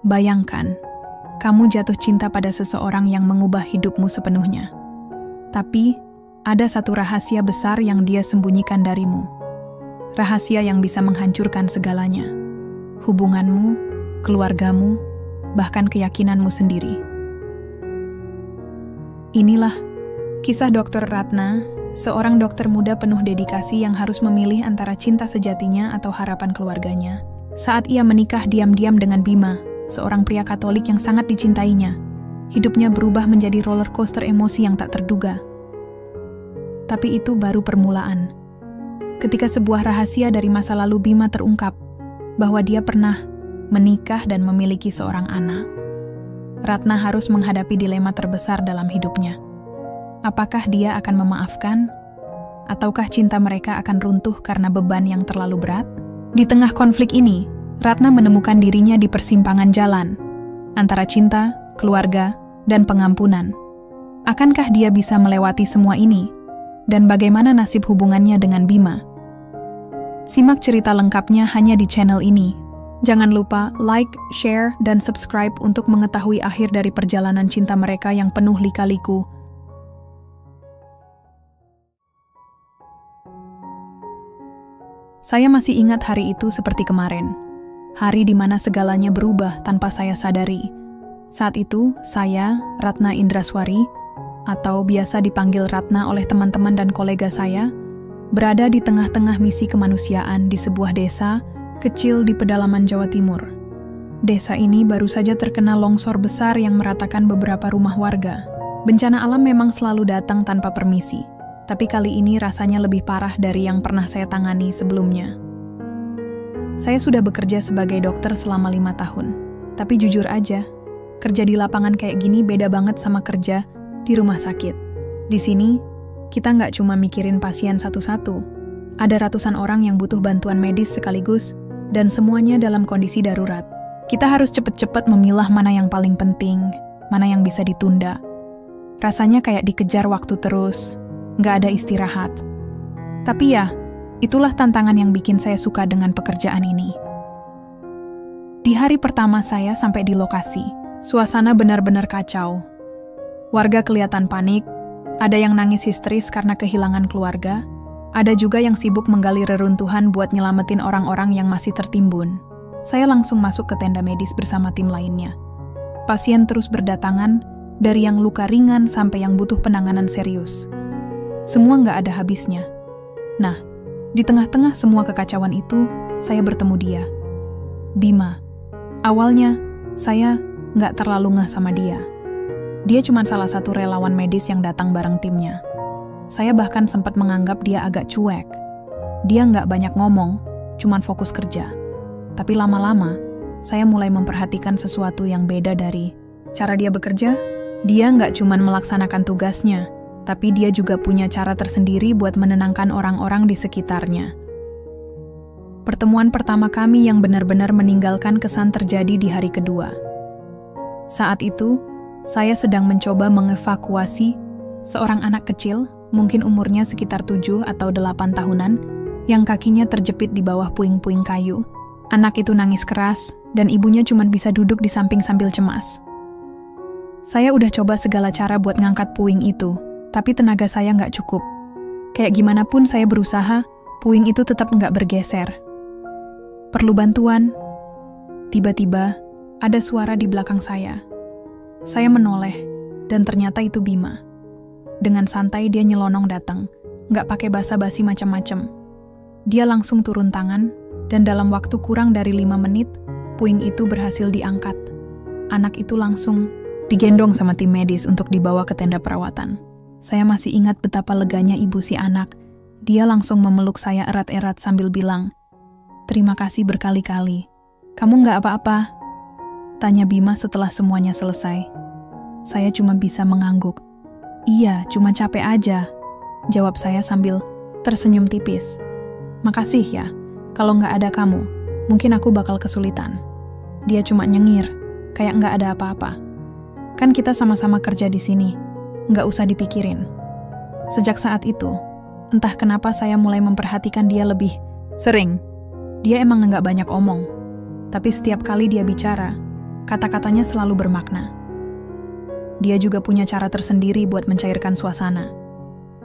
Bayangkan, kamu jatuh cinta pada seseorang yang mengubah hidupmu sepenuhnya. Tapi, ada satu rahasia besar yang dia sembunyikan darimu. Rahasia yang bisa menghancurkan segalanya. Hubunganmu, keluargamu, bahkan keyakinanmu sendiri. Inilah kisah Dr. Ratna, seorang dokter muda penuh dedikasi yang harus memilih antara cinta sejatinya atau harapan keluarganya. Saat ia menikah diam-diam dengan Bima, seorang pria Katolik yang sangat dicintainya, hidupnya berubah menjadi roller coaster emosi yang tak terduga. Tapi itu baru permulaan. Ketika sebuah rahasia dari masa lalu Bima terungkap, bahwa dia pernah menikah dan memiliki seorang anak, Ratna harus menghadapi dilema terbesar dalam hidupnya. Apakah dia akan memaafkan? Ataukah cinta mereka akan runtuh karena beban yang terlalu berat? Di tengah konflik ini, Ratna menemukan dirinya di persimpangan jalan antara cinta, keluarga, dan pengampunan. Akankah dia bisa melewati semua ini? Dan bagaimana nasib hubungannya dengan Bima? Simak cerita lengkapnya hanya di channel ini. Jangan lupa like, share, dan subscribe untuk mengetahui akhir dari perjalanan cinta mereka yang penuh lika-liku. Saya masih ingat hari itu seperti kemarin. Hari di mana segalanya berubah tanpa saya sadari. Saat itu, saya, Ratna Indraswari, atau biasa dipanggil Ratna oleh teman-teman dan kolega saya, berada di tengah-tengah misi kemanusiaan di sebuah desa kecil di pedalaman Jawa Timur. Desa ini baru saja terkena longsor besar yang meratakan beberapa rumah warga. Bencana alam memang selalu datang tanpa permisi, tapi kali ini rasanya lebih parah dari yang pernah saya tangani sebelumnya. Saya sudah bekerja sebagai dokter selama 5 tahun, tapi jujur aja, kerja di lapangan kayak gini beda banget sama kerja di rumah sakit. Di sini, kita nggak cuma mikirin pasien satu-satu. Ada ratusan orang yang butuh bantuan medis sekaligus, dan semuanya dalam kondisi darurat. Kita harus cepet-cepet memilah mana yang paling penting, mana yang bisa ditunda. Rasanya kayak dikejar waktu terus, nggak ada istirahat. Tapi ya, itulah tantangan yang bikin saya suka dengan pekerjaan ini. Di hari pertama saya sampai di lokasi, suasana benar-benar kacau. Warga kelihatan panik, ada yang nangis histeris karena kehilangan keluarga, ada juga yang sibuk menggali reruntuhan buat nyelamatin orang-orang yang masih tertimbun. Saya langsung masuk ke tenda medis bersama tim lainnya. Pasien terus berdatangan, dari yang luka ringan sampai yang butuh penanganan serius. Semua nggak ada habisnya. Nah, di tengah-tengah semua kekacauan itu, saya bertemu dia. Bima. Awalnya, saya nggak terlalu ngeh sama dia. Dia cuma salah satu relawan medis yang datang bareng timnya. Saya bahkan sempat menganggap dia agak cuek. Dia nggak banyak ngomong, cuma fokus kerja. Tapi lama-lama, saya mulai memperhatikan sesuatu yang beda dari cara dia bekerja. Dia nggak cuma melaksanakan tugasnya, tapi dia juga punya cara tersendiri buat menenangkan orang-orang di sekitarnya. Pertemuan pertama kami yang benar-benar meninggalkan kesan terjadi di hari kedua. Saat itu, saya sedang mencoba mengevakuasi seorang anak kecil, mungkin umurnya sekitar 7 atau 8 tahunan, yang kakinya terjepit di bawah puing-puing kayu. Anak itu nangis keras, dan ibunya cuma bisa duduk di samping sambil cemas. Saya udah coba segala cara buat ngangkat puing itu, tapi tenaga saya nggak cukup. Kayak gimana pun saya berusaha, puing itu tetap nggak bergeser. Perlu bantuan. Tiba-tiba, ada suara di belakang saya. Saya menoleh, dan ternyata itu Bima. Dengan santai dia nyelonong datang, nggak pakai basa-basi macam-macam. Dia langsung turun tangan, dan dalam waktu kurang dari 5 menit, puing itu berhasil diangkat. Anak itu langsung digendong sama tim medis untuk dibawa ke tenda perawatan. Saya masih ingat betapa leganya ibu si anak. Dia langsung memeluk saya erat-erat sambil bilang, "Terima kasih berkali-kali. Kamu nggak apa-apa?" Tanya Bima setelah semuanya selesai. Saya cuma bisa mengangguk. "Iya, cuma capek aja," jawab saya sambil tersenyum tipis. "Makasih ya, kalau nggak ada kamu, mungkin aku bakal kesulitan." Dia cuma nyengir, kayak nggak ada apa-apa. "Kan kita sama-sama kerja di sini, nggak usah dipikirin." Sejak saat itu, entah kenapa saya mulai memperhatikan dia lebih sering. Dia emang nggak banyak omong, tapi setiap kali dia bicara, Kata-katanya selalu bermakna. Dia juga punya cara tersendiri buat mencairkan suasana.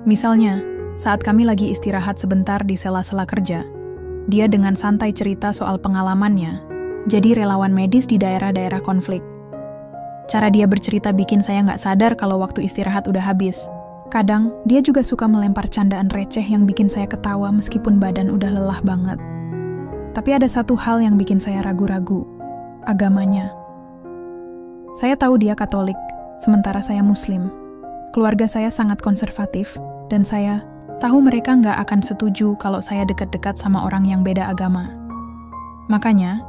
Misalnya, saat kami lagi istirahat sebentar di sela-sela kerja, dia dengan santai cerita soal pengalamannya jadi relawan medis di daerah-daerah konflik. Cara dia bercerita bikin saya nggak sadar kalau waktu istirahat udah habis. Kadang, dia juga suka melempar candaan receh yang bikin saya ketawa meskipun badan udah lelah banget. Tapi ada satu hal yang bikin saya ragu-ragu, agamanya. Saya tahu dia Katolik, sementara saya Muslim. Keluarga saya sangat konservatif, dan saya tahu mereka nggak akan setuju kalau saya dekat-dekat sama orang yang beda agama. Makanya,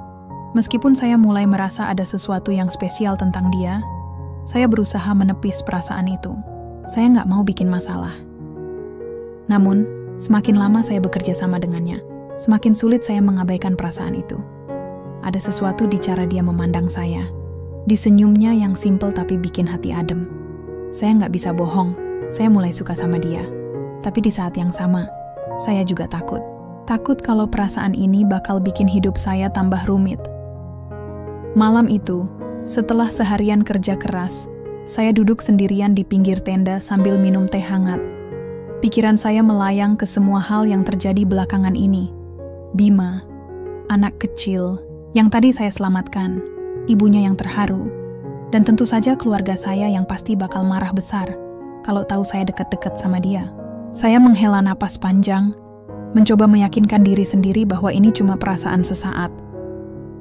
meskipun saya mulai merasa ada sesuatu yang spesial tentang dia, saya berusaha menepis perasaan itu. Saya nggak mau bikin masalah. Namun, semakin lama saya bekerja sama dengannya, semakin sulit saya mengabaikan perasaan itu. Ada sesuatu di cara dia memandang saya, di senyumnya yang simpel tapi bikin hati adem. Saya nggak bisa bohong, saya mulai suka sama dia. Tapi di saat yang sama, saya juga takut. Takut kalau perasaan ini bakal bikin hidup saya tambah rumit. Malam itu, setelah seharian kerja keras, saya duduk sendirian di pinggir tenda sambil minum teh hangat. Pikiran saya melayang ke semua hal yang terjadi belakangan ini. Bima, anak kecil, yang tadi saya selamatkan, ibunya yang terharu, dan tentu saja keluarga saya yang pasti bakal marah besar kalau tahu saya dekat-dekat sama dia. Saya menghela napas panjang, mencoba meyakinkan diri sendiri bahwa ini cuma perasaan sesaat.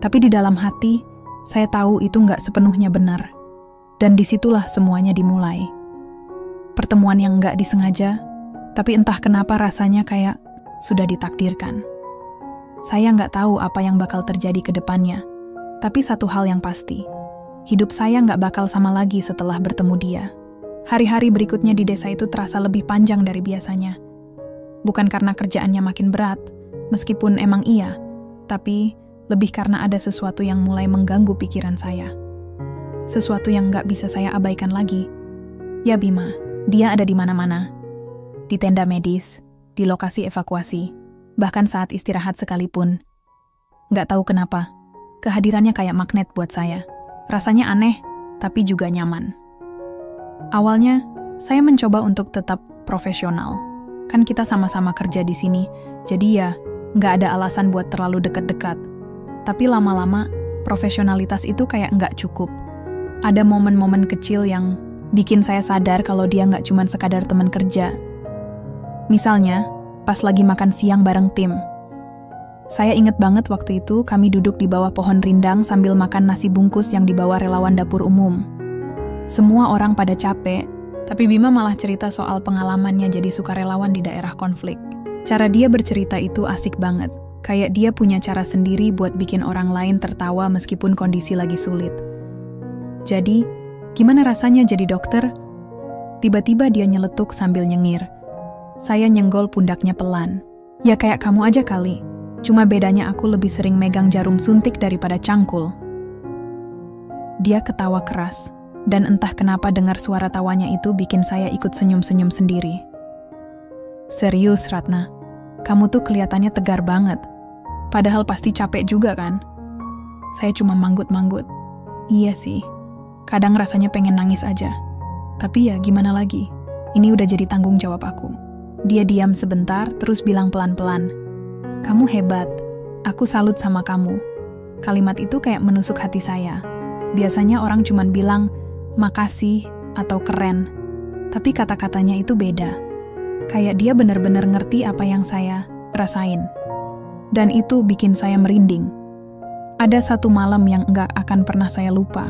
Tapi di dalam hati, saya tahu itu nggak sepenuhnya benar. Dan disitulah semuanya dimulai. Pertemuan yang nggak disengaja, tapi entah kenapa rasanya kayak sudah ditakdirkan. Saya nggak tahu apa yang bakal terjadi ke depannya, tapi satu hal yang pasti, hidup saya nggak bakal sama lagi setelah bertemu dia. Hari-hari berikutnya di desa itu terasa lebih panjang dari biasanya. Bukan karena kerjaannya makin berat, meskipun emang iya, tapi lebih karena ada sesuatu yang mulai mengganggu pikiran saya. Sesuatu yang nggak bisa saya abaikan lagi. Ya Bima, dia ada di mana-mana. Di tenda medis, di lokasi evakuasi, bahkan saat istirahat sekalipun. Nggak tahu kenapa, kehadirannya kayak magnet buat saya. Rasanya aneh, tapi juga nyaman. Awalnya, saya mencoba untuk tetap profesional. Kan kita sama-sama kerja di sini, jadi ya nggak ada alasan buat terlalu dekat-dekat. Tapi lama-lama, profesionalitas itu kayak nggak cukup. Ada momen-momen kecil yang bikin saya sadar kalau dia nggak cuma sekadar teman kerja. Misalnya, pas lagi makan siang bareng tim. Saya inget banget waktu itu kami duduk di bawah pohon rindang sambil makan nasi bungkus yang dibawa relawan dapur umum. Semua orang pada capek, tapi Bima malah cerita soal pengalamannya jadi sukarelawan di daerah konflik. Cara dia bercerita itu asik banget. Kayak dia punya cara sendiri buat bikin orang lain tertawa meskipun kondisi lagi sulit. Jadi, gimana rasanya jadi dokter? Tiba-tiba dia nyeletuk sambil nyengir. Saya nyenggol pundaknya pelan. Ya kayak kamu aja kali. Cuma bedanya aku lebih sering megang jarum suntik daripada cangkul. Dia ketawa keras. Dan entah kenapa dengar suara tawanya itu bikin saya ikut senyum-senyum sendiri. Serius, Ratna. Kamu tuh kelihatannya tegar banget. Padahal pasti capek juga kan? Saya cuma manggut-manggut. Iya sih. Kadang rasanya pengen nangis aja. Tapi ya gimana lagi? Ini udah jadi tanggung jawab aku. Dia diam sebentar, terus bilang pelan-pelan. Kamu hebat. Aku salut sama kamu. Kalimat itu kayak menusuk hati saya. Biasanya orang cuma bilang, makasih atau keren. Tapi kata-katanya itu beda. Kayak dia benar-benar ngerti apa yang saya rasain. Dan itu bikin saya merinding. Ada satu malam yang nggak akan pernah saya lupa.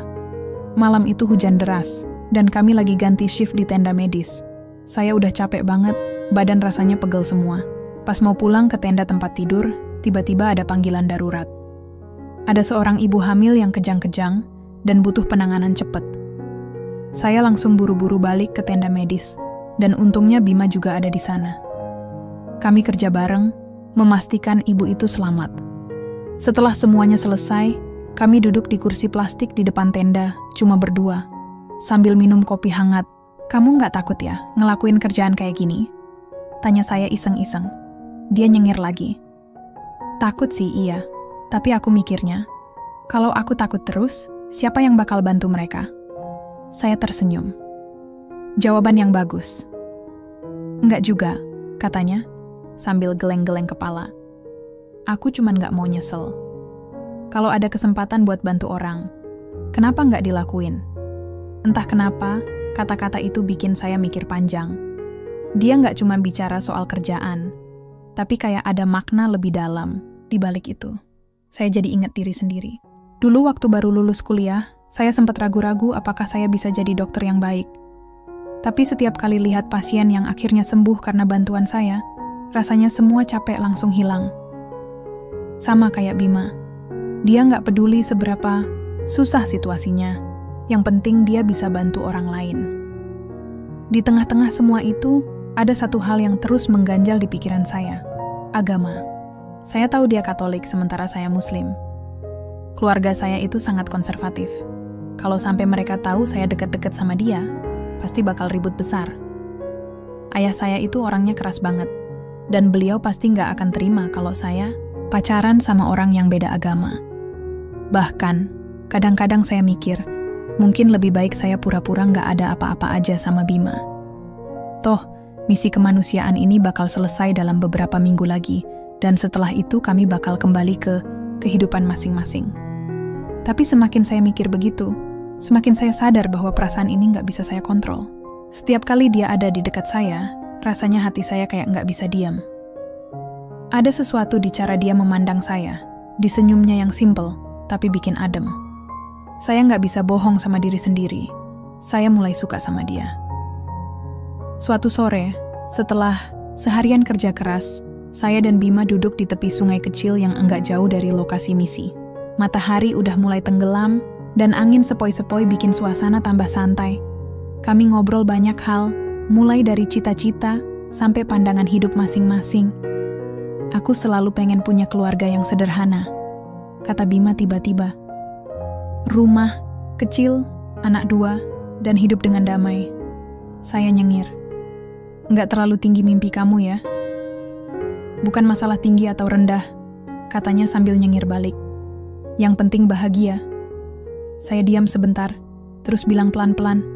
Malam itu hujan deras, dan kami lagi ganti shift di tenda medis. Saya udah capek banget, badan rasanya pegel semua. Pas mau pulang ke tenda tempat tidur, tiba-tiba ada panggilan darurat. Ada seorang ibu hamil yang kejang-kejang, dan butuh penanganan cepat. Saya langsung buru-buru balik ke tenda medis, dan untungnya Bima juga ada di sana. Kami kerja bareng, memastikan ibu itu selamat. Setelah semuanya selesai, kami duduk di kursi plastik di depan tenda, cuma berdua, sambil minum kopi hangat. Kamu nggak takut ya, ngelakuin kerjaan kayak gini? Tanya saya iseng-iseng. Dia nyengir lagi. Takut sih iya, tapi aku mikirnya, kalau aku takut terus, siapa yang bakal bantu mereka? Saya tersenyum. Jawaban yang bagus. Enggak juga, katanya, sambil geleng-geleng kepala. Aku cuman nggak mau nyesel. Kalau ada kesempatan buat bantu orang, kenapa nggak dilakuin? Entah kenapa, kata-kata itu bikin saya mikir panjang. Dia nggak cuma bicara soal kerjaan, tapi kayak ada makna lebih dalam di balik itu. Saya jadi ingat diri sendiri. Dulu waktu baru lulus kuliah, saya sempat ragu-ragu apakah saya bisa jadi dokter yang baik. Tapi setiap kali lihat pasien yang akhirnya sembuh karena bantuan saya, rasanya semua capek langsung hilang. Sama kayak Bima. Dia nggak peduli seberapa susah situasinya. Yang penting dia bisa bantu orang lain. Di tengah-tengah semua itu, ada satu hal yang terus mengganjal di pikiran saya. Agama. Saya tahu dia Katolik sementara saya Muslim. Keluarga saya itu sangat konservatif. Kalau sampai mereka tahu saya dekat-dekat sama dia, pasti bakal ribut besar. Ayah saya itu orangnya keras banget, dan beliau pasti nggak akan terima kalau saya pacaran sama orang yang beda agama. Bahkan, kadang-kadang saya mikir, mungkin lebih baik saya pura-pura nggak ada apa-apa aja sama Bima. Toh, misi kemanusiaan ini bakal selesai dalam beberapa minggu lagi, dan setelah itu kami bakal kembali ke kehidupan masing-masing. Tapi semakin saya mikir begitu, semakin saya sadar bahwa perasaan ini nggak bisa saya kontrol. Setiap kali dia ada di dekat saya, rasanya hati saya kayak nggak bisa diam. Ada sesuatu di cara dia memandang saya, di senyumnya yang simple, tapi bikin adem. Saya nggak bisa bohong sama diri sendiri. Saya mulai suka sama dia. Suatu sore, setelah seharian kerja keras, saya dan Bima duduk di tepi sungai kecil yang enggak jauh dari lokasi misi. Matahari udah mulai tenggelam, dan angin sepoi-sepoi bikin suasana tambah santai. Kami ngobrol banyak hal, mulai dari cita-cita sampai pandangan hidup masing-masing. Aku selalu pengen punya keluarga yang sederhana, kata Bima tiba-tiba. Rumah, kecil, anak 2, dan hidup dengan damai. Saya nyengir. Nggak terlalu tinggi mimpi kamu ya? Bukan masalah tinggi atau rendah, katanya sambil nyengir balik. Yang penting bahagia. Saya diam sebentar, terus bilang pelan-pelan,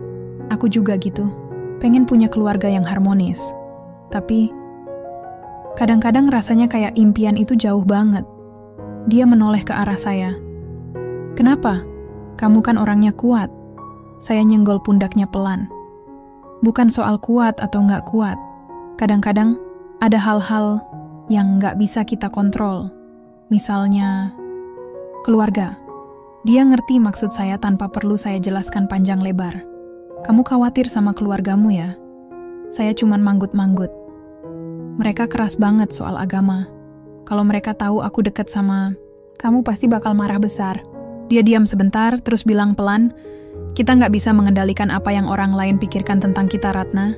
aku juga gitu, pengen punya keluarga yang harmonis. Tapi, kadang-kadang rasanya kayak impian itu jauh banget. Dia menoleh ke arah saya. Kenapa? Kamu kan orangnya kuat. Saya nyenggol pundaknya pelan. Bukan soal kuat atau nggak kuat. Kadang-kadang ada hal-hal yang nggak bisa kita kontrol. Misalnya, keluarga. Dia ngerti maksud saya tanpa perlu saya jelaskan panjang lebar. Kamu khawatir sama keluargamu ya? Saya cuman manggut-manggut. Mereka keras banget soal agama. Kalau mereka tahu aku dekat sama kamu pasti bakal marah besar. Dia diam sebentar, terus bilang pelan, kita nggak bisa mengendalikan apa yang orang lain pikirkan tentang kita, Ratna.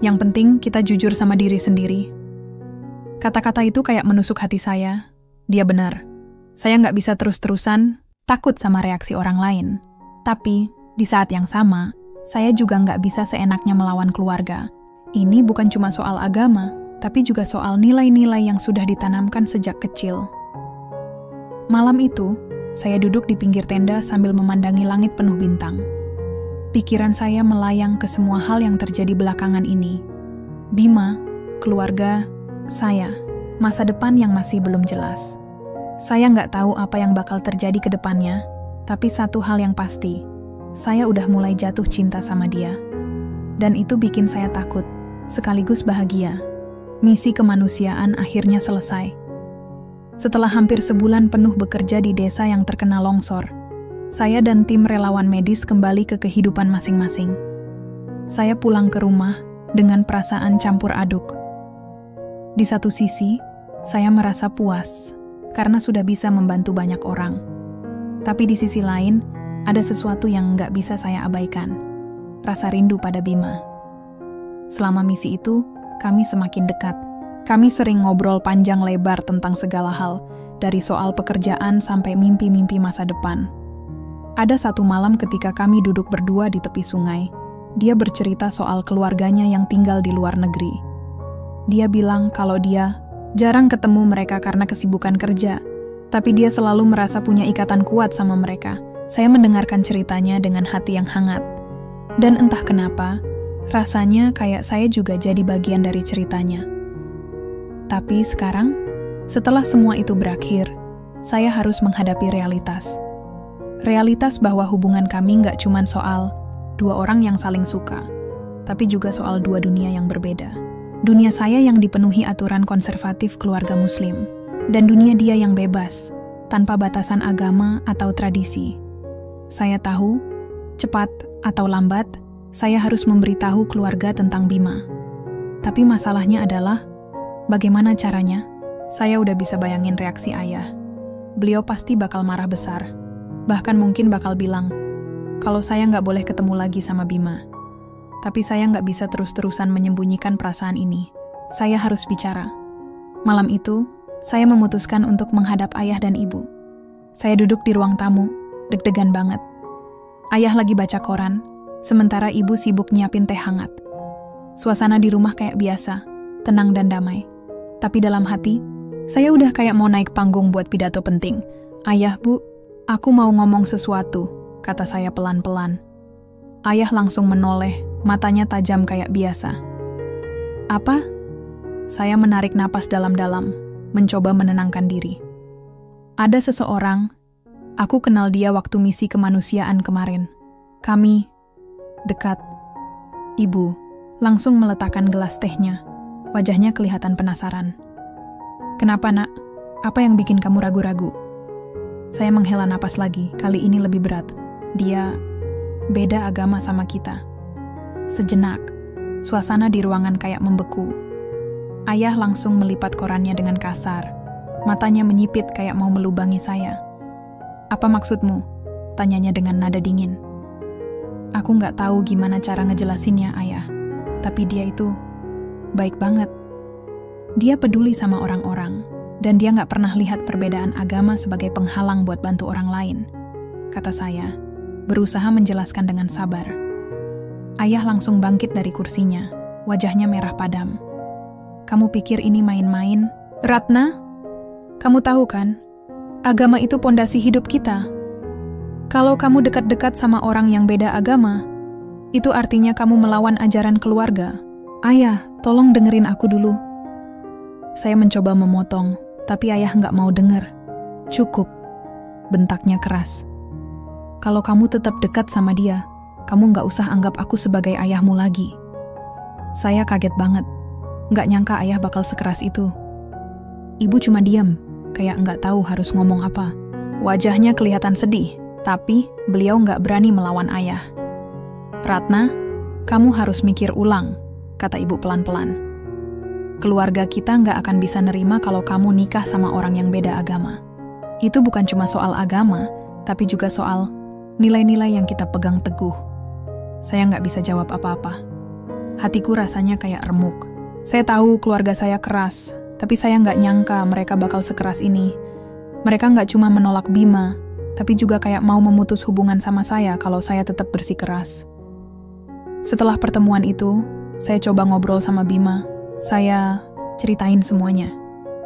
Yang penting kita jujur sama diri sendiri. Kata-kata itu kayak menusuk hati saya. Dia benar. Saya nggak bisa terus-terusan takut sama reaksi orang lain. Tapi, di saat yang sama, saya juga nggak bisa seenaknya melawan keluarga. Ini bukan cuma soal agama, tapi juga soal nilai-nilai yang sudah ditanamkan sejak kecil. Malam itu, saya duduk di pinggir tenda sambil memandangi langit penuh bintang. Pikiran saya melayang ke semua hal yang terjadi belakangan ini. Bima, keluarga, saya, masa depan yang masih belum jelas. Saya nggak tahu apa yang bakal terjadi ke depannya, tapi satu hal yang pasti, saya udah mulai jatuh cinta sama dia. Dan itu bikin saya takut, sekaligus bahagia. Misi kemanusiaan akhirnya selesai. Setelah hampir sebulan penuh bekerja di desa yang terkena longsor, saya dan tim relawan medis kembali ke kehidupan masing-masing. Saya pulang ke rumah dengan perasaan campur aduk. Di satu sisi, saya merasa puas karena sudah bisa membantu banyak orang. Tapi di sisi lain, ada sesuatu yang nggak bisa saya abaikan. Rasa rindu pada Bima. Selama misi itu, kami semakin dekat. Kami sering ngobrol panjang lebar tentang segala hal, dari soal pekerjaan sampai mimpi-mimpi masa depan. Ada satu malam ketika kami duduk berdua di tepi sungai, dia bercerita soal keluarganya yang tinggal di luar negeri. Dia bilang kalau dia jarang ketemu mereka karena kesibukan kerja, tapi dia selalu merasa punya ikatan kuat sama mereka, Saya mendengarkan ceritanya dengan hati yang hangat. Dan entah kenapa, rasanya kayak saya juga jadi bagian dari ceritanya. Tapi sekarang, setelah semua itu berakhir, saya harus menghadapi realitas. Realitas bahwa hubungan kami nggak cuma soal dua orang yang saling suka, tapi juga soal dua dunia yang berbeda. Dunia saya yang dipenuhi aturan konservatif keluarga Muslim, dan dunia dia yang bebas, tanpa batasan agama atau tradisi. Saya tahu, cepat atau lambat, saya harus memberitahu keluarga tentang Bima. Tapi masalahnya adalah, bagaimana caranya? Saya udah bisa bayangin reaksi ayah. Beliau pasti bakal marah besar. Bahkan mungkin bakal bilang, kalau saya nggak boleh ketemu lagi sama Bima. Tapi saya nggak bisa terus-terusan menyembunyikan perasaan ini. Saya harus bicara. Malam itu, saya memutuskan untuk menghadap ayah dan ibu. Saya duduk di ruang tamu, deg-degan banget. Ayah lagi baca koran, sementara ibu sibuk nyiapin teh hangat. Suasana di rumah kayak biasa, tenang dan damai. Tapi dalam hati, saya udah kayak mau naik panggung buat pidato penting. Ayah, Bu, aku mau ngomong sesuatu, kata saya pelan-pelan. Ayah langsung menoleh, matanya tajam kayak biasa. Apa? Saya menarik napas dalam-dalam, mencoba menenangkan diri. Ada seseorang, aku kenal dia waktu misi kemanusiaan kemarin. Kami dekat. Ibu langsung meletakkan gelas tehnya. Wajahnya kelihatan penasaran. Kenapa, Nak? Apa yang bikin kamu ragu-ragu? Saya menghela napas lagi, kali ini lebih berat. Dia beda agama sama kita. Sejenak, suasana di ruangan kayak membeku. Ayah langsung melipat korannya dengan kasar. Matanya menyipit kayak mau melubangi saya. Apa maksudmu? Tanyanya dengan nada dingin. Aku nggak tahu gimana cara ngejelasinnya, Ayah. Tapi dia itu baik banget. Dia peduli sama orang-orang, dan dia nggak pernah lihat perbedaan agama sebagai penghalang buat bantu orang lain, kata saya, berusaha menjelaskan dengan sabar. Ayah langsung bangkit dari kursinya, wajahnya merah padam. Kamu pikir ini main-main? Ratna, kamu tahu kan, agama itu pondasi hidup kita. Kalau kamu dekat-dekat sama orang yang beda agama, itu artinya kamu melawan ajaran keluarga. Ayah, tolong dengerin aku dulu. Saya mencoba memotong, tapi ayah nggak mau denger. Cukup, bentaknya keras. Kalau kamu tetap dekat sama dia, kamu nggak usah anggap aku sebagai ayahmu lagi. Saya kaget banget, nggak nyangka ayah bakal sekeras itu. Ibu cuma diam, kayak nggak tahu harus ngomong apa. Wajahnya kelihatan sedih, tapi beliau nggak berani melawan ayah. Ratna, kamu harus mikir ulang, kata ibu pelan-pelan. Keluarga kita nggak akan bisa nerima kalau kamu nikah sama orang yang beda agama. Itu bukan cuma soal agama, tapi juga soal nilai-nilai yang kita pegang teguh. Saya nggak bisa jawab apa-apa. Hatiku rasanya kayak remuk. Saya tahu keluarga saya keras, tapi saya nggak nyangka mereka bakal sekeras ini. Mereka nggak cuma menolak Bima, tapi juga kayak mau memutus hubungan sama saya kalau saya tetap bersikeras. Setelah pertemuan itu, saya coba ngobrol sama Bima. Saya ceritain semuanya.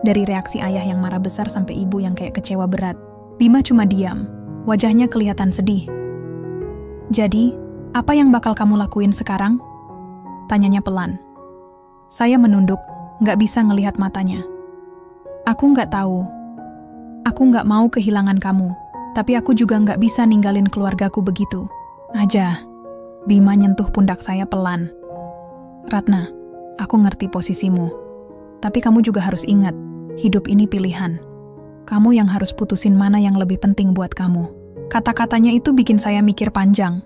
Dari reaksi ayah yang marah besar sampai ibu yang kayak kecewa berat. Bima cuma diam, wajahnya kelihatan sedih. Jadi, apa yang bakal kamu lakuin sekarang? Tanyanya pelan. Saya menunduk, nggak bisa ngelihat matanya. Aku nggak tahu. Aku nggak mau kehilangan kamu, tapi aku juga nggak bisa ninggalin keluargaku begitu aja. Bima nyentuh pundak saya pelan. Ratna, aku ngerti posisimu. Tapi kamu juga harus ingat, hidup ini pilihan. Kamu yang harus putusin mana yang lebih penting buat kamu. Kata-katanya itu bikin saya mikir panjang.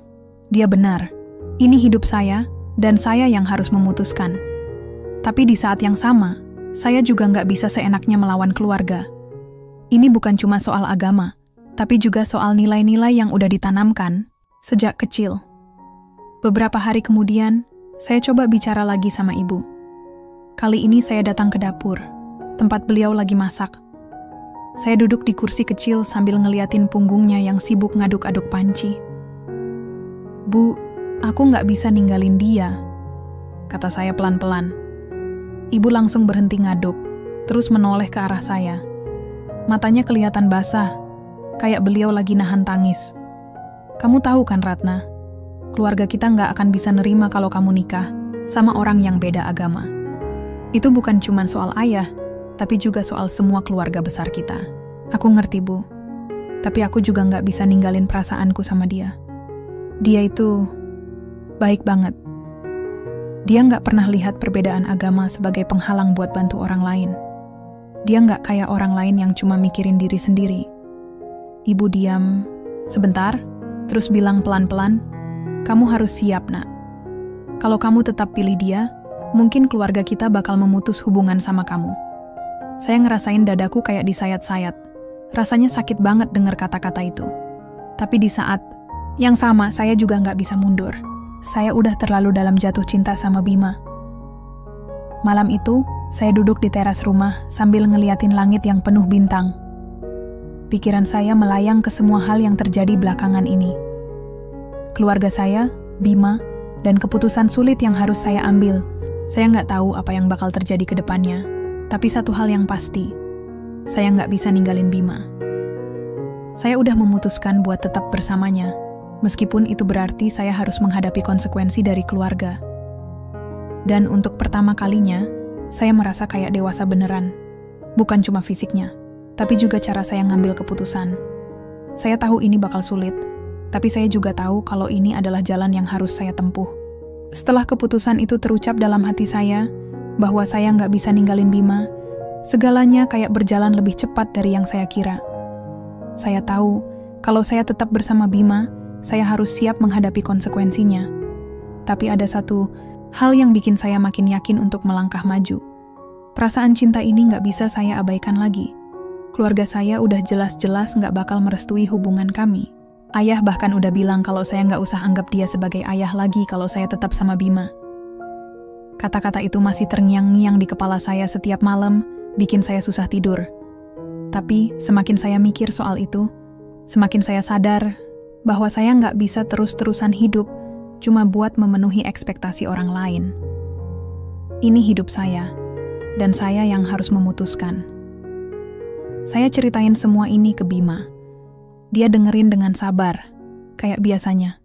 Dia benar. Ini hidup saya, dan saya yang harus memutuskan. Tapi di saat yang sama, saya juga nggak bisa seenaknya melawan keluarga. Ini bukan cuma soal agama, tapi juga soal nilai-nilai yang udah ditanamkan sejak kecil. Beberapa hari kemudian, saya coba bicara lagi sama ibu. Kali ini saya datang ke dapur, tempat beliau lagi masak. Saya duduk di kursi kecil sambil ngeliatin punggungnya yang sibuk ngaduk-aduk panci. Bu, aku nggak bisa ninggalin dia, kata saya pelan-pelan. Ibu langsung berhenti ngaduk, terus menoleh ke arah saya. Matanya kelihatan basah, kayak beliau lagi nahan tangis. Kamu tahu kan Ratna, keluarga kita nggak akan bisa nerima kalau kamu nikah sama orang yang beda agama. Itu bukan cuma soal ayah, tapi juga soal semua keluarga besar kita. Aku ngerti, Bu. Tapi aku juga nggak bisa ninggalin perasaanku sama dia. Dia itu baik banget. Dia nggak pernah lihat perbedaan agama sebagai penghalang buat bantu orang lain. Dia nggak kayak orang lain yang cuma mikirin diri sendiri. Ibu diam sebentar, terus bilang pelan-pelan, "Kamu harus siap, Nak. Kalau kamu tetap pilih dia, mungkin keluarga kita bakal memutus hubungan sama kamu." Saya ngerasain dadaku kayak disayat-sayat. Rasanya sakit banget dengar kata-kata itu. Tapi di saat yang sama, saya juga nggak bisa mundur. Saya udah terlalu dalam jatuh cinta sama Bima. Malam itu, saya duduk di teras rumah sambil ngeliatin langit yang penuh bintang. Pikiran saya melayang ke semua hal yang terjadi belakangan ini. Keluarga saya, Bima, dan keputusan sulit yang harus saya ambil. Saya nggak tahu apa yang bakal terjadi ke depannya. Tapi satu hal yang pasti, saya nggak bisa ninggalin Bima. Saya udah memutuskan buat tetap bersamanya. Meskipun itu berarti saya harus menghadapi konsekuensi dari keluarga. Dan untuk pertama kalinya, saya merasa kayak dewasa beneran. Bukan cuma fisiknya, tapi juga cara saya ngambil keputusan. Saya tahu ini bakal sulit, tapi saya juga tahu kalau ini adalah jalan yang harus saya tempuh. Setelah keputusan itu terucap dalam hati saya, bahwa saya nggak bisa ninggalin Bima, segalanya kayak berjalan lebih cepat dari yang saya kira. Saya tahu, kalau saya tetap bersama Bima, saya harus siap menghadapi konsekuensinya. Tapi ada satu hal yang bikin saya makin yakin untuk melangkah maju. Perasaan cinta ini nggak bisa saya abaikan lagi. Keluarga saya udah jelas-jelas nggak bakal merestui hubungan kami. Ayah bahkan udah bilang kalau saya nggak usah anggap dia sebagai ayah lagi kalau saya tetap sama Bima. Kata-kata itu masih terngiang-ngiang di kepala saya setiap malam, bikin saya susah tidur. Tapi semakin saya mikir soal itu, semakin saya sadar bahwa saya nggak bisa terus-terusan hidup cuma buat memenuhi ekspektasi orang lain. Ini hidup saya, dan saya yang harus memutuskan. Saya ceritain semua ini ke Bima. Dia dengerin dengan sabar, kayak biasanya.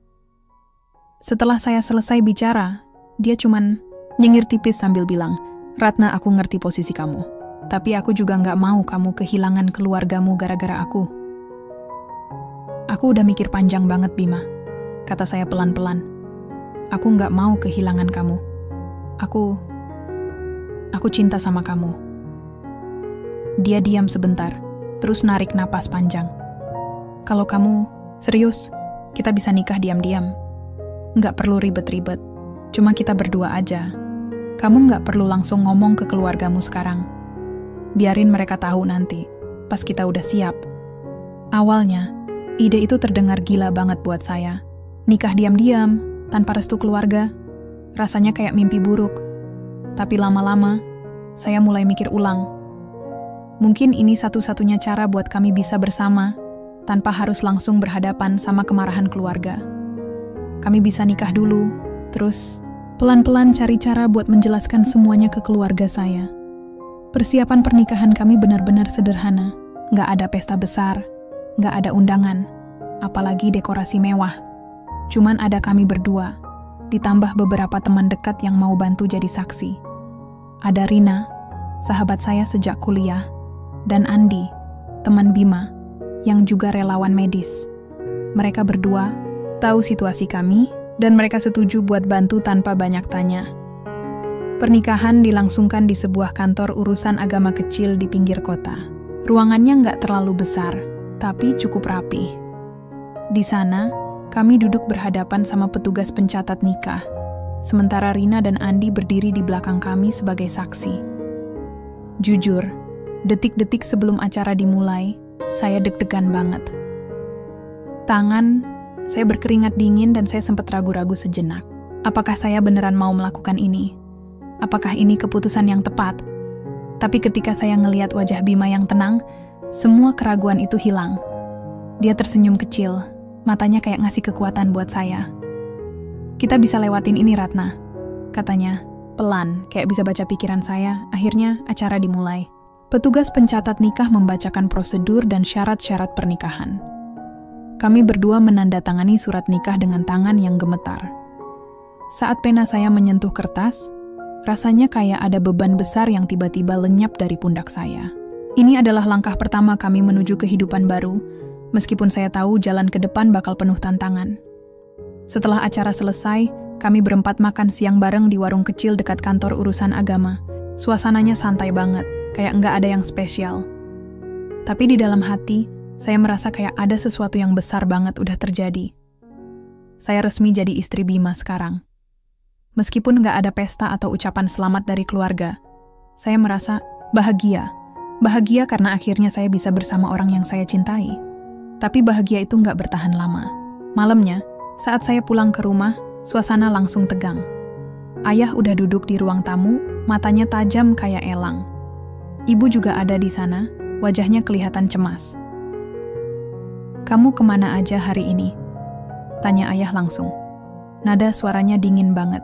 Setelah saya selesai bicara, dia cuman nyengir tipis sambil bilang, "Ratna, aku ngerti posisi kamu. Tapi aku juga nggak mau kamu kehilangan keluargamu gara-gara aku." "Aku udah mikir panjang banget, Bima," kata saya pelan-pelan. "Aku nggak mau kehilangan kamu. Aku cinta sama kamu." Dia diam sebentar, terus narik napas panjang. "Kalau kamu serius, kita bisa nikah diam-diam. Nggak perlu ribet-ribet, cuma kita berdua aja. Kamu nggak perlu langsung ngomong ke keluargamu sekarang. Biarin mereka tahu nanti, pas kita udah siap." Awalnya, ide itu terdengar gila banget buat saya. Nikah diam-diam, tanpa restu keluarga, rasanya kayak mimpi buruk. Tapi lama-lama, saya mulai mikir ulang. Mungkin ini satu-satunya cara buat kami bisa bersama, tanpa harus langsung berhadapan sama kemarahan keluarga. Kami bisa nikah dulu, terus pelan-pelan cari cara buat menjelaskan semuanya ke keluarga saya. Persiapan pernikahan kami benar-benar sederhana. Nggak ada pesta besar, nggak ada undangan, apalagi dekorasi mewah. Cuman ada kami berdua, ditambah beberapa teman dekat yang mau bantu jadi saksi. Ada Rina, sahabat saya sejak kuliah, dan Andi, teman Bima, yang juga relawan medis. Mereka berdua tahu situasi kami, dan mereka setuju buat bantu tanpa banyak tanya. Pernikahan dilangsungkan di sebuah kantor urusan agama kecil di pinggir kota. Ruangannya nggak terlalu besar, tapi cukup rapi. Di sana, kami duduk berhadapan sama petugas pencatat nikah, sementara Rina dan Andi berdiri di belakang kami sebagai saksi. Jujur, detik-detik sebelum acara dimulai, saya deg-degan banget. Saya berkeringat dingin dan saya sempat ragu-ragu sejenak. Apakah saya beneran mau melakukan ini? Apakah ini keputusan yang tepat? Tapi ketika saya ngelihat wajah Bima yang tenang, semua keraguan itu hilang. Dia tersenyum kecil, matanya kayak ngasih kekuatan buat saya. "Kita bisa lewatin ini, Ratna," katanya. Pelan, kayak bisa baca pikiran saya. Akhirnya acara dimulai. Petugas pencatat nikah membacakan prosedur dan syarat-syarat pernikahan. Kami berdua menandatangani surat nikah dengan tangan yang gemetar. Saat pena saya menyentuh kertas, rasanya kayak ada beban besar yang tiba-tiba lenyap dari pundak saya. Ini adalah langkah pertama kami menuju kehidupan baru, meskipun saya tahu jalan ke depan bakal penuh tantangan. Setelah acara selesai, kami berempat makan siang bareng di warung kecil dekat kantor urusan agama. Suasananya santai banget, kayak nggak ada yang spesial. Tapi di dalam hati, saya merasa kayak ada sesuatu yang besar banget udah terjadi. Saya resmi jadi istri Bima sekarang. Meskipun nggak ada pesta atau ucapan selamat dari keluarga, saya merasa bahagia. Bahagia karena akhirnya saya bisa bersama orang yang saya cintai. Tapi bahagia itu nggak bertahan lama. Malamnya, saat saya pulang ke rumah, suasana langsung tegang. Ayah udah duduk di ruang tamu, matanya tajam kayak elang. Ibu juga ada di sana, wajahnya kelihatan cemas. "Kamu kemana aja hari ini?" tanya ayah langsung. Nada suaranya dingin banget.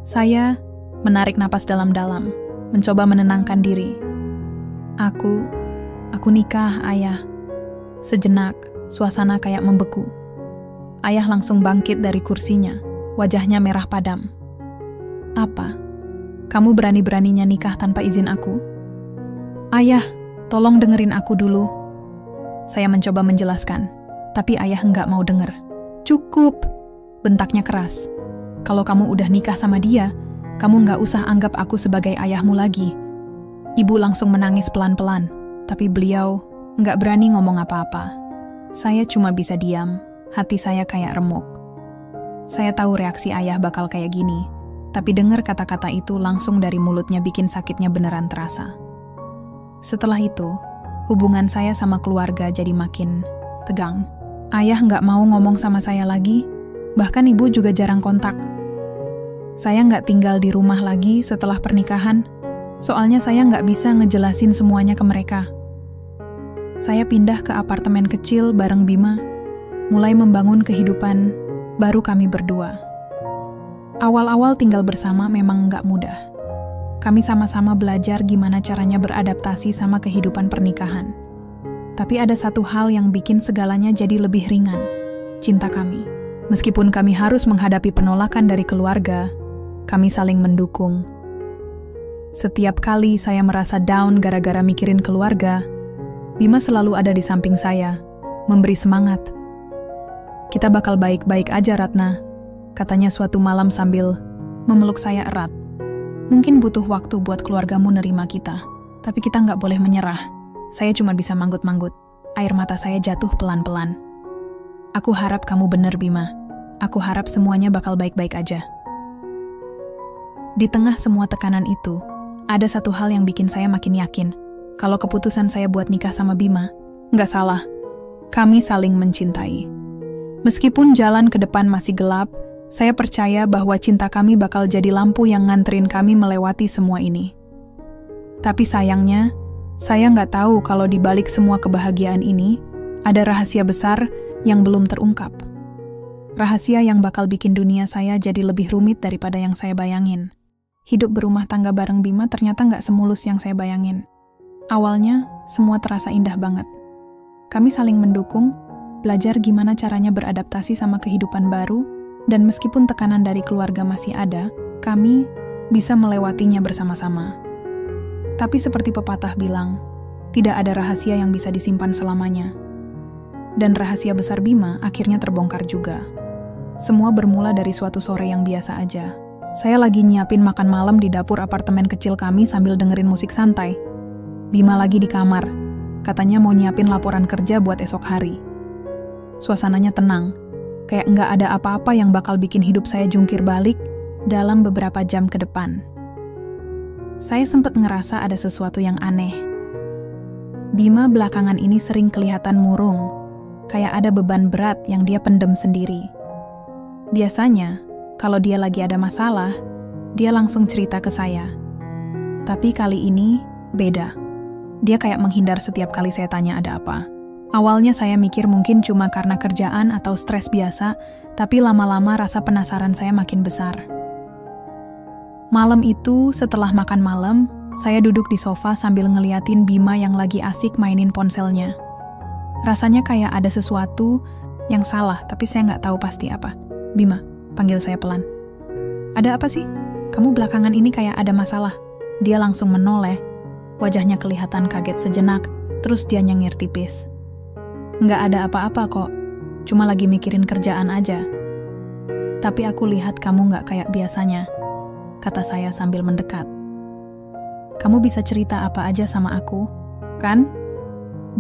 Saya menarik napas dalam-dalam, mencoba menenangkan diri. Aku nikah, Ayah. Sejenak, suasana kayak membeku. Ayah langsung bangkit dari kursinya, wajahnya merah padam. "Apa? Kamu berani-beraninya nikah tanpa izin aku?" "Ayah, tolong dengerin aku dulu." Saya mencoba menjelaskan, tapi ayah nggak mau denger. "Cukup!" bentaknya keras. "Kalau kamu udah nikah sama dia, kamu nggak usah anggap aku sebagai ayahmu lagi." Ibu langsung menangis pelan-pelan, tapi beliau nggak berani ngomong apa-apa. Saya cuma bisa diam, hati saya kayak remuk. Saya tahu reaksi ayah bakal kayak gini, tapi dengar kata-kata itu langsung dari mulutnya bikin sakitnya beneran terasa. Setelah itu, hubungan saya sama keluarga jadi makin tegang. Ayah nggak mau ngomong sama saya lagi, bahkan ibu juga jarang kontak. Saya nggak tinggal di rumah lagi setelah pernikahan, soalnya saya nggak bisa ngejelasin semuanya ke mereka. Saya pindah ke apartemen kecil bareng Bima, mulai membangun kehidupan baru kami berdua. Awal-awal tinggal bersama memang nggak mudah. Kami sama-sama belajar gimana caranya beradaptasi sama kehidupan pernikahan. Tapi ada satu hal yang bikin segalanya jadi lebih ringan, cinta kami. Meskipun kami harus menghadapi penolakan dari keluarga, kami saling mendukung. Setiap kali saya merasa down gara-gara mikirin keluarga, Bima selalu ada di samping saya, memberi semangat. "Kita bakal baik-baik aja, Ratna," katanya suatu malam sambil memeluk saya erat. "Mungkin butuh waktu buat keluargamu nerima kita, tapi kita nggak boleh menyerah." Saya cuma bisa manggut-manggut, air mata saya jatuh pelan-pelan. "Aku harap kamu bener, Bima. Aku harap semuanya bakal baik-baik aja." Di tengah semua tekanan itu, ada satu hal yang bikin saya makin yakin kalau keputusan saya buat nikah sama Bima nggak salah. Kami saling mencintai. Meskipun jalan ke depan masih gelap, saya percaya bahwa cinta kami bakal jadi lampu yang nganterin kami melewati semua ini. Tapi sayangnya, saya nggak tahu kalau di balik semua kebahagiaan ini, ada rahasia besar yang belum terungkap. Rahasia yang bakal bikin dunia saya jadi lebih rumit daripada yang saya bayangin. Hidup berumah tangga bareng Bima ternyata nggak semulus yang saya bayangin. Awalnya, semua terasa indah banget. Kami saling mendukung, belajar gimana caranya beradaptasi sama kehidupan baru, dan meskipun tekanan dari keluarga masih ada, kami bisa melewatinya bersama-sama. Tapi seperti pepatah bilang, tidak ada rahasia yang bisa disimpan selamanya. Dan rahasia besar Bima akhirnya terbongkar juga. Semua bermula dari suatu sore yang biasa aja. Saya lagi nyiapin makan malam di dapur apartemen kecil kami sambil dengerin musik santai. Bima lagi di kamar, katanya mau nyiapin laporan kerja buat esok hari. Suasananya tenang, kayak nggak ada apa-apa yang bakal bikin hidup saya jungkir balik dalam beberapa jam ke depan. Saya sempat ngerasa ada sesuatu yang aneh. Bima belakangan ini sering kelihatan murung, kayak ada beban berat yang dia pendem sendiri. Biasanya, kalau dia lagi ada masalah, dia langsung cerita ke saya. Tapi kali ini beda. Dia kayak menghindar setiap kali saya tanya ada apa. Awalnya saya mikir mungkin cuma karena kerjaan atau stres biasa, tapi lama-lama rasa penasaran saya makin besar. Malam itu, setelah makan malam, saya duduk di sofa sambil ngeliatin Bima yang lagi asik mainin ponselnya. Rasanya kayak ada sesuatu yang salah, tapi saya nggak tahu pasti apa. Bima, panggil saya pelan. Ada apa sih? Kamu belakangan ini kayak ada masalah. Dia langsung menoleh, wajahnya kelihatan kaget sejenak, terus dia nyengir tipis. Nggak ada apa-apa kok, cuma lagi mikirin kerjaan aja. Tapi aku lihat kamu nggak kayak biasanya, kata saya sambil mendekat. Kamu bisa cerita apa aja sama aku, kan?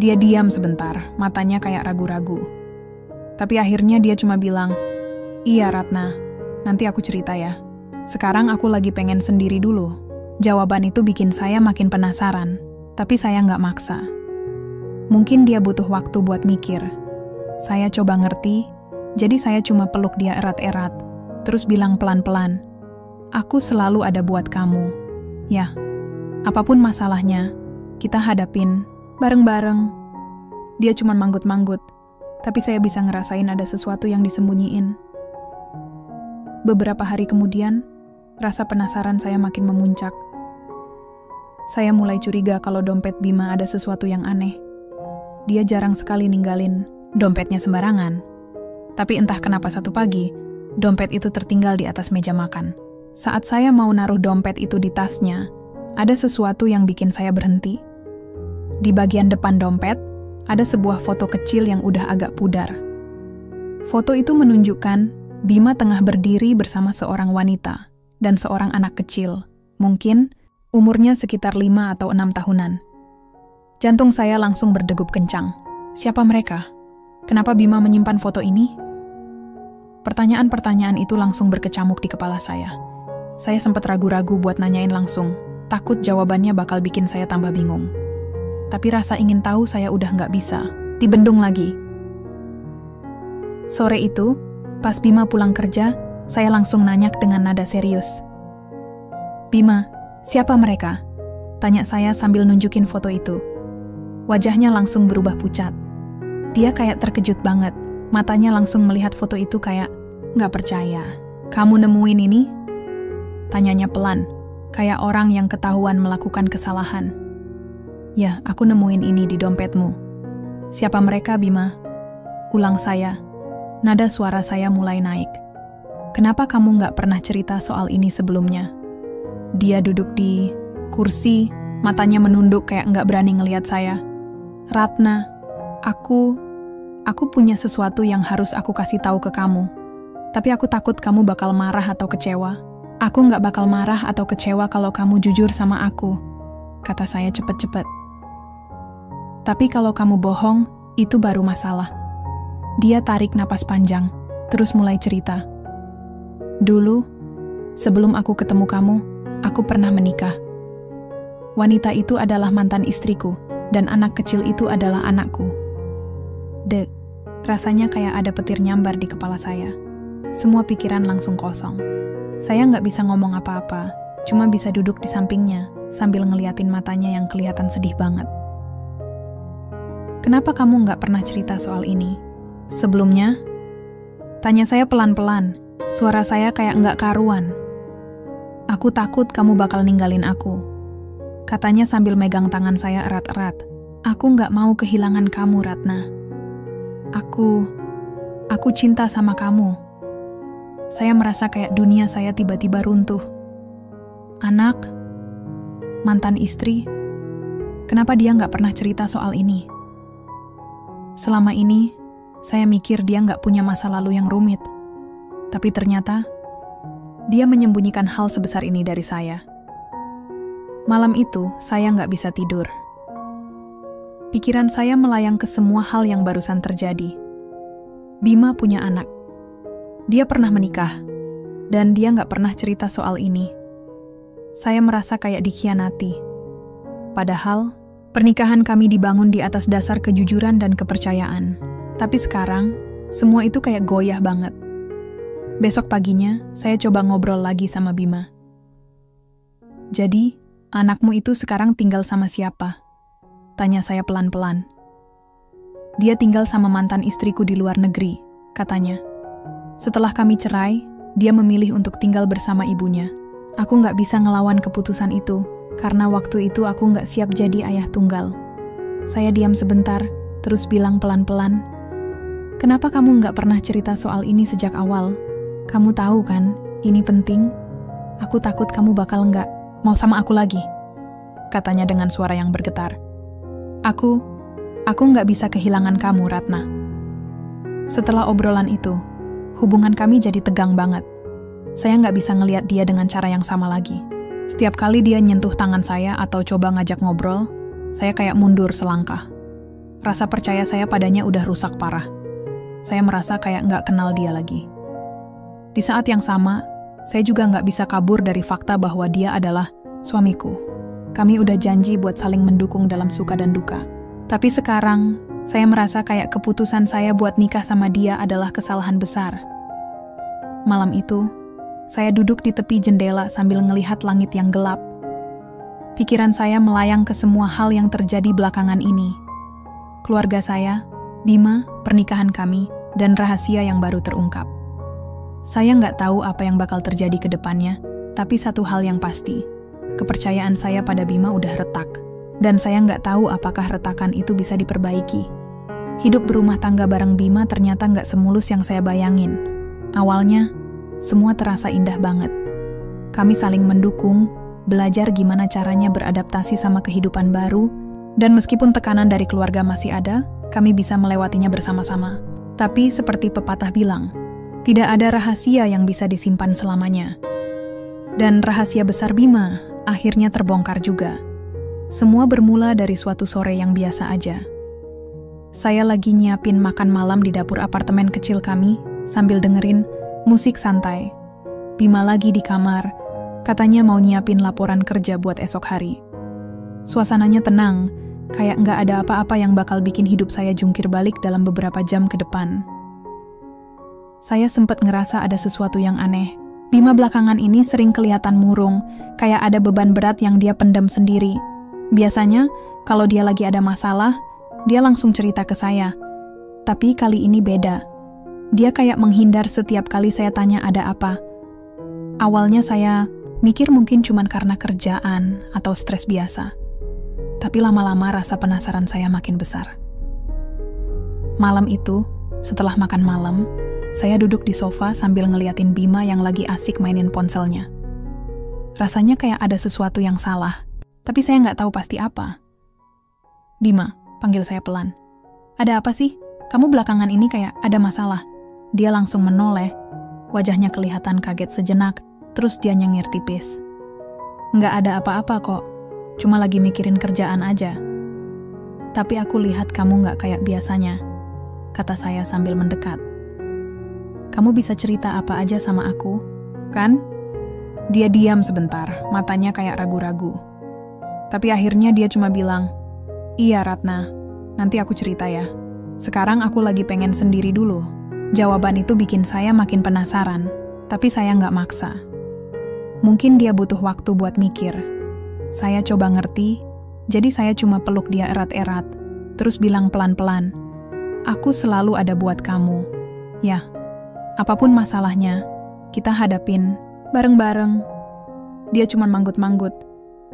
Dia diam sebentar, matanya kayak ragu-ragu. Tapi akhirnya dia cuma bilang, "Iya Ratna, nanti aku cerita ya. Sekarang aku lagi pengen sendiri dulu." Jawaban itu bikin saya makin penasaran, tapi saya nggak maksa. Mungkin dia butuh waktu buat mikir. Saya coba ngerti, jadi saya cuma peluk dia erat-erat, terus bilang pelan-pelan, "Aku selalu ada buat kamu. Ya, apapun masalahnya, kita hadapin bareng-bareng." Dia cuma manggut-manggut, tapi saya bisa ngerasain ada sesuatu yang disembunyiin. Beberapa hari kemudian, rasa penasaran saya makin memuncak. Saya mulai curiga kalau dompet Bima ada sesuatu yang aneh. Dia jarang sekali ninggalin dompetnya sembarangan. Tapi entah kenapa satu pagi, dompet itu tertinggal di atas meja makan. Saat saya mau naruh dompet itu di tasnya, ada sesuatu yang bikin saya berhenti. Di bagian depan dompet, ada sebuah foto kecil yang udah agak pudar. Foto itu menunjukkan Bima tengah berdiri bersama seorang wanita dan seorang anak kecil, mungkin umurnya sekitar 5 atau 6 tahunan. Jantung saya langsung berdegup kencang. Siapa mereka? Kenapa Bima menyimpan foto ini? Pertanyaan-pertanyaan itu langsung berkecamuk di kepala saya. Saya sempat ragu-ragu buat nanyain langsung, takut jawabannya bakal bikin saya tambah bingung. Tapi rasa ingin tahu saya udah nggak bisa. Dibendung lagi. Sore itu, pas Bima pulang kerja, saya langsung nanya dengan nada serius. "Bima, siapa mereka?" Tanya saya sambil nunjukin foto itu. Wajahnya langsung berubah pucat. Dia kayak terkejut banget. Matanya langsung melihat foto itu kayak nggak percaya. "Kamu nemuin ini?" Tanyanya pelan, kayak orang yang ketahuan melakukan kesalahan. "Ya, aku nemuin ini di dompetmu." "Siapa mereka, Bima?" Ulang saya. Nada suara saya mulai naik. "Kenapa kamu nggak pernah cerita soal ini sebelumnya?" Dia duduk di kursi, matanya menunduk kayak nggak berani ngelihat saya. "Ratna, aku punya sesuatu yang harus aku kasih tahu ke kamu. Tapi aku takut kamu bakal marah atau kecewa." "Aku nggak bakal marah atau kecewa kalau kamu jujur sama aku," kata saya cepet-cepet. "Tapi kalau kamu bohong, itu baru masalah." Dia tarik napas panjang, terus mulai cerita. "Dulu, sebelum aku ketemu kamu, aku pernah menikah. Wanita itu adalah mantan istriku, dan anak kecil itu adalah anakku." Rasanya kayak ada petir nyambar di kepala saya. Semua pikiran langsung kosong. Saya nggak bisa ngomong apa-apa, cuma bisa duduk di sampingnya, sambil ngeliatin matanya yang kelihatan sedih banget. "Kenapa kamu nggak pernah cerita soal ini sebelumnya?" Tanya saya pelan-pelan, suara saya kayak nggak karuan. "Aku takut kamu bakal ninggalin aku," katanya sambil megang tangan saya erat-erat. "Aku nggak mau kehilangan kamu, Ratna. Aku cinta sama kamu." Saya merasa kayak dunia saya tiba-tiba runtuh. Anak, mantan istri, kenapa dia nggak pernah cerita soal ini? Selama ini, saya mikir dia nggak punya masa lalu yang rumit. Tapi ternyata, dia menyembunyikan hal sebesar ini dari saya. Malam itu, saya nggak bisa tidur. Pikiran saya melayang ke semua hal yang barusan terjadi. Bima punya anak. Dia pernah menikah, dan dia nggak pernah cerita soal ini. Saya merasa kayak dikhianati. Padahal, pernikahan kami dibangun di atas dasar kejujuran dan kepercayaan. Tapi sekarang, semua itu kayak goyah banget. Besok paginya, saya coba ngobrol lagi sama Bima. "Jadi, anakmu itu sekarang tinggal sama siapa?" Tanya saya pelan-pelan. "Dia tinggal sama mantan istriku di luar negeri," katanya. "Setelah kami cerai, dia memilih untuk tinggal bersama ibunya. Aku nggak bisa ngelawan keputusan itu, karena waktu itu aku nggak siap jadi ayah tunggal." Saya diam sebentar, terus bilang pelan-pelan, "Kenapa kamu nggak pernah cerita soal ini sejak awal? Kamu tahu kan, ini penting. Aku takut kamu bakal nggak mau sama aku lagi," katanya dengan suara yang bergetar. Aku nggak bisa kehilangan kamu, Ratna." Setelah obrolan itu, hubungan kami jadi tegang banget. Saya nggak bisa ngelihat dia dengan cara yang sama lagi. Setiap kali dia nyentuh tangan saya atau coba ngajak ngobrol, saya kayak mundur selangkah. Rasa percaya saya padanya udah rusak parah. Saya merasa kayak nggak kenal dia lagi. Di saat yang sama, saya juga nggak bisa kabur dari fakta bahwa dia adalah suamiku. Kami udah janji buat saling mendukung dalam suka dan duka. Tapi sekarang, saya merasa kayak keputusan saya buat nikah sama dia adalah kesalahan besar. Malam itu, saya duduk di tepi jendela sambil ngelihat langit yang gelap. Pikiran saya melayang ke semua hal yang terjadi belakangan ini. Keluarga saya, Bima, pernikahan kami, dan rahasia yang baru terungkap. Saya nggak tahu apa yang bakal terjadi ke depannya, tapi satu hal yang pasti, kepercayaan saya pada Bima udah retak. Dan saya nggak tahu apakah retakan itu bisa diperbaiki. Hidup berumah tangga bareng Bima ternyata nggak semulus yang saya bayangin. Awalnya, semua terasa indah banget. Kami saling mendukung, belajar gimana caranya beradaptasi sama kehidupan baru, dan meskipun tekanan dari keluarga masih ada, kami bisa melewatinya bersama-sama. Tapi seperti pepatah bilang, tidak ada rahasia yang bisa disimpan selamanya. Dan rahasia besar Bima akhirnya terbongkar juga. Semua bermula dari suatu sore yang biasa aja. Saya lagi nyiapin makan malam di dapur apartemen kecil kami, sambil dengerin musik santai. Bima lagi di kamar, katanya mau nyiapin laporan kerja buat esok hari. Suasananya tenang, kayak nggak ada apa-apa yang bakal bikin hidup saya jungkir balik dalam beberapa jam ke depan. Saya sempat ngerasa ada sesuatu yang aneh. Bima belakangan ini sering kelihatan murung, kayak ada beban berat yang dia pendam sendiri. Biasanya, kalau dia lagi ada masalah, dia langsung cerita ke saya. Tapi kali ini beda. Dia kayak menghindar setiap kali saya tanya ada apa. Awalnya saya mikir mungkin cuma karena kerjaan atau stres biasa. Tapi lama-lama rasa penasaran saya makin besar. Malam itu, setelah makan malam, saya duduk di sofa sambil ngeliatin Bima yang lagi asik mainin ponselnya. Rasanya kayak ada sesuatu yang salah, tapi saya nggak tahu pasti apa. "Bima," panggil saya pelan. "Ada apa sih? Kamu belakangan ini kayak ada masalah." Dia langsung menoleh, wajahnya kelihatan kaget sejenak, terus dia nyengir tipis. "Nggak ada apa-apa kok, cuma lagi mikirin kerjaan aja." "Tapi aku lihat kamu nggak kayak biasanya," kata saya sambil mendekat. "Kamu bisa cerita apa aja sama aku, kan?" Dia diam sebentar, matanya kayak ragu-ragu. Tapi akhirnya dia cuma bilang, "Iya Ratna, nanti aku cerita ya. Sekarang aku lagi pengen sendiri dulu." Jawaban itu bikin saya makin penasaran, tapi saya nggak maksa. Mungkin dia butuh waktu buat mikir. Saya coba ngerti, jadi saya cuma peluk dia erat-erat, terus bilang pelan-pelan, "Aku selalu ada buat kamu. Ya, apapun masalahnya, kita hadapin bareng-bareng." Dia cuma manggut-manggut,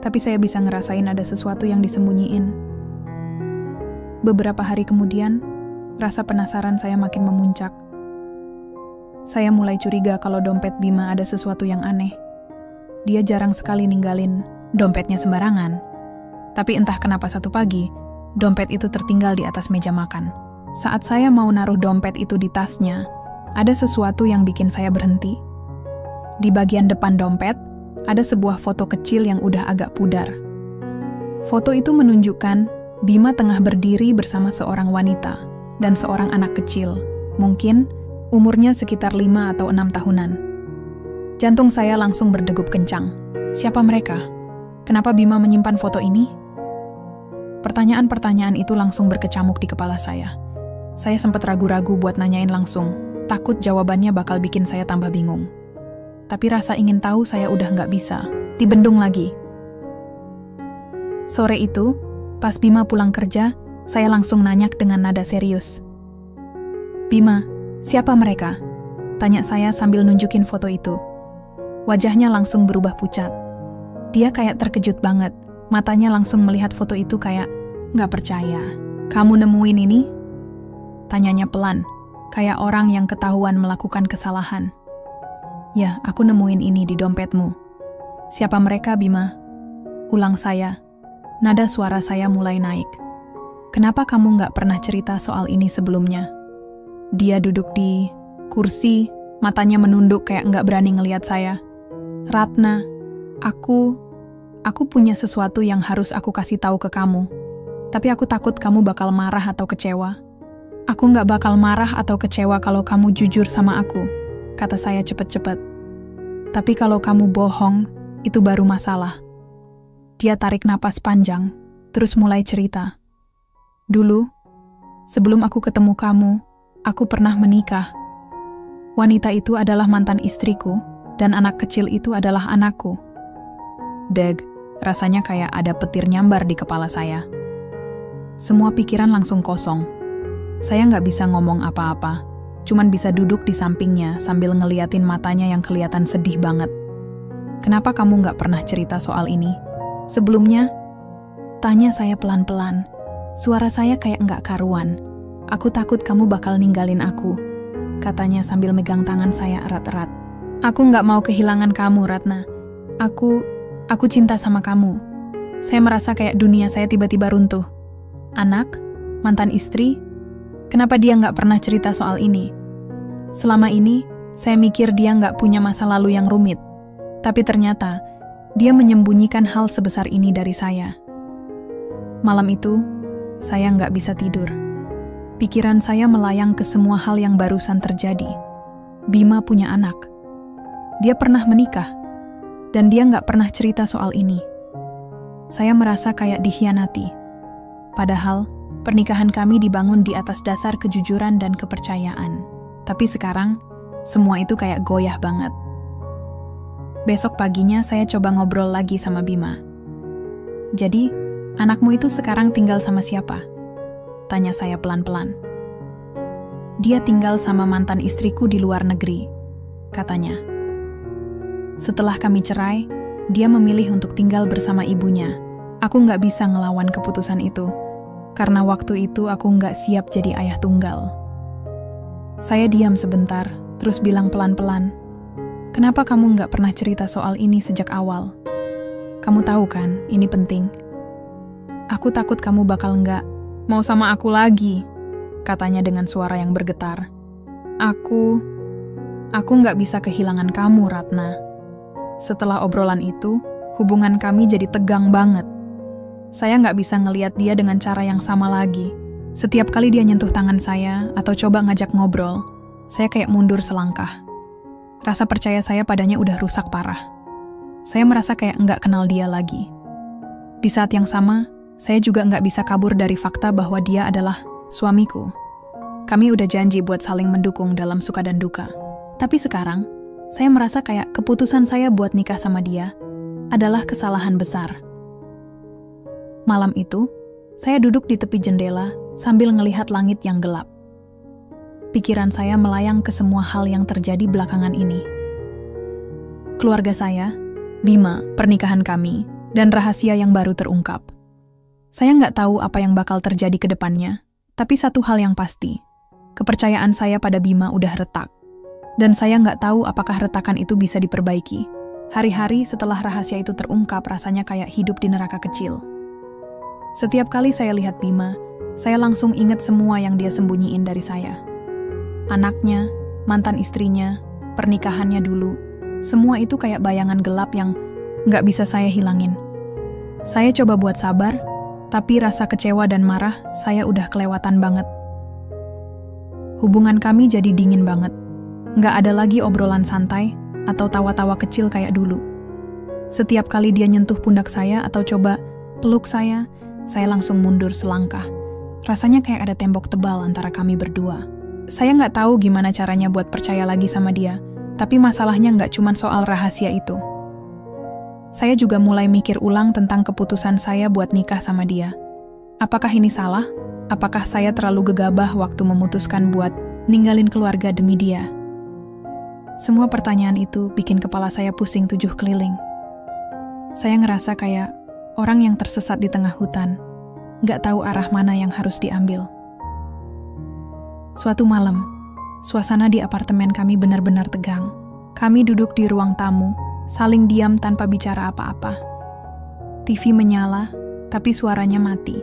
tapi saya bisa ngerasain ada sesuatu yang disembunyiin. Beberapa hari kemudian, rasa penasaran saya makin memuncak. Saya mulai curiga kalau dompet Bima ada sesuatu yang aneh. Dia jarang sekali ninggalin dompetnya sembarangan. Tapi entah kenapa satu pagi, dompet itu tertinggal di atas meja makan. Saat saya mau naruh dompet itu di tasnya, ada sesuatu yang bikin saya berhenti. Di bagian depan dompet, ada sebuah foto kecil yang udah agak pudar. Foto itu menunjukkan Bima tengah berdiri bersama seorang wanita dan seorang anak kecil, mungkin umurnya sekitar 5 atau 6 tahunan. Jantung saya langsung berdegup kencang. Siapa mereka? Kenapa Bima menyimpan foto ini? Pertanyaan-pertanyaan itu langsung berkecamuk di kepala saya. Saya sempat ragu-ragu buat nanyain langsung, takut jawabannya bakal bikin saya tambah bingung. Tapi rasa ingin tahu saya udah nggak bisa, dibendung lagi. Sore itu, pas Bima pulang kerja, saya langsung nanya dengan nada serius. "Bima, siapa mereka?" tanya saya sambil nunjukin foto itu. Wajahnya langsung berubah pucat. Dia kayak terkejut banget, matanya langsung melihat foto itu kayak nggak percaya. Kamu nemuin ini? Tanyanya pelan, kayak orang yang ketahuan melakukan kesalahan. Ya, aku nemuin ini di dompetmu. Siapa mereka, Bima? Ulang saya. Nada suara saya mulai naik. Kenapa kamu nggak pernah cerita soal ini sebelumnya? Dia duduk di kursi, matanya menunduk kayak nggak berani ngelihat saya. Ratna, aku punya sesuatu yang harus aku kasih tahu ke kamu. Tapi aku takut kamu bakal marah atau kecewa. Aku nggak bakal marah atau kecewa kalau kamu jujur sama aku, kata saya cepet-cepet. Tapi kalau kamu bohong, itu baru masalah. Dia tarik napas panjang, terus mulai cerita. Dulu, sebelum aku ketemu kamu, aku pernah menikah. Wanita itu adalah mantan istriku, dan anak kecil itu adalah anakku. Deg, rasanya kayak ada petir nyambar di kepala saya. Semua pikiran langsung kosong. Saya nggak bisa ngomong apa-apa, cuman bisa duduk di sampingnya sambil ngeliatin matanya yang kelihatan sedih banget. Kenapa kamu nggak pernah cerita soal ini? Sebelumnya, tanya saya pelan-pelan. Suara saya kayak nggak karuan. Aku takut kamu bakal ninggalin aku, katanya sambil megang tangan saya erat-erat. Aku nggak mau kehilangan kamu, Ratna. Aku cinta sama kamu. Saya merasa kayak dunia saya tiba-tiba runtuh. Anak, mantan istri, kenapa dia nggak pernah cerita soal ini? Selama ini, saya mikir dia nggak punya masa lalu yang rumit. Tapi ternyata, dia menyembunyikan hal sebesar ini dari saya. Malam itu, saya nggak bisa tidur. Pikiran saya melayang ke semua hal yang barusan terjadi. Bima punya anak. Dia pernah menikah. Dan dia nggak pernah cerita soal ini. Saya merasa kayak dikhianati. Padahal, pernikahan kami dibangun di atas dasar kejujuran dan kepercayaan. Tapi sekarang, semua itu kayak goyah banget. Besok paginya saya coba ngobrol lagi sama Bima. Jadi, anakmu itu sekarang tinggal sama siapa? Tanya saya pelan-pelan. Dia tinggal sama mantan istriku di luar negeri, katanya. Setelah kami cerai, dia memilih untuk tinggal bersama ibunya. Aku nggak bisa ngelawan keputusan itu, karena waktu itu aku nggak siap jadi ayah tunggal. Saya diam sebentar, terus bilang pelan-pelan, kenapa kamu nggak pernah cerita soal ini sejak awal? Kamu tahu kan, ini penting. Aku takut kamu bakal nggak mau sama aku lagi, katanya dengan suara yang bergetar. Aku nggak bisa kehilangan kamu, Ratna. Setelah obrolan itu, hubungan kami jadi tegang banget. Saya nggak bisa ngelihat dia dengan cara yang sama lagi. Setiap kali dia nyentuh tangan saya atau coba ngajak ngobrol, saya kayak mundur selangkah. Rasa percaya saya padanya udah rusak parah. Saya merasa kayak nggak kenal dia lagi. Di saat yang sama, saya juga nggak bisa kabur dari fakta bahwa dia adalah suamiku. Kami udah janji buat saling mendukung dalam suka dan duka. Tapi sekarang, saya merasa kayak keputusan saya buat nikah sama dia adalah kesalahan besar. Malam itu, saya duduk di tepi jendela sambil ngelihat langit yang gelap. Pikiran saya melayang ke semua hal yang terjadi belakangan ini. Keluarga saya, Bima, pernikahan kami, dan rahasia yang baru terungkap. Saya nggak tahu apa yang bakal terjadi ke depannya, tapi satu hal yang pasti, kepercayaan saya pada Bima udah retak. Dan saya nggak tahu apakah retakan itu bisa diperbaiki. Hari-hari setelah rahasia itu terungkap rasanya kayak hidup di neraka kecil. Setiap kali saya lihat Bima, saya langsung ingat semua yang dia sembunyiin dari saya. Anaknya, mantan istrinya, pernikahannya dulu, semua itu kayak bayangan gelap yang nggak bisa saya hilangin. Saya coba buat sabar, tapi rasa kecewa dan marah saya udah kelewatan banget. Hubungan kami jadi dingin banget. Nggak ada lagi obrolan santai atau tawa-tawa kecil kayak dulu. Setiap kali dia nyentuh pundak saya atau coba peluk saya langsung mundur selangkah. Rasanya kayak ada tembok tebal antara kami berdua. Saya nggak tahu gimana caranya buat percaya lagi sama dia, tapi masalahnya nggak cuma soal rahasia itu. Saya juga mulai mikir ulang tentang keputusan saya buat nikah sama dia. Apakah ini salah? Apakah saya terlalu gegabah waktu memutuskan buat ninggalin keluarga demi dia? Semua pertanyaan itu bikin kepala saya pusing 7 keliling. Saya ngerasa kayak orang yang tersesat di tengah hutan, nggak tahu arah mana yang harus diambil. Suatu malam, suasana di apartemen kami benar-benar tegang. Kami duduk di ruang tamu, saling diam tanpa bicara apa-apa. TV menyala, tapi suaranya mati.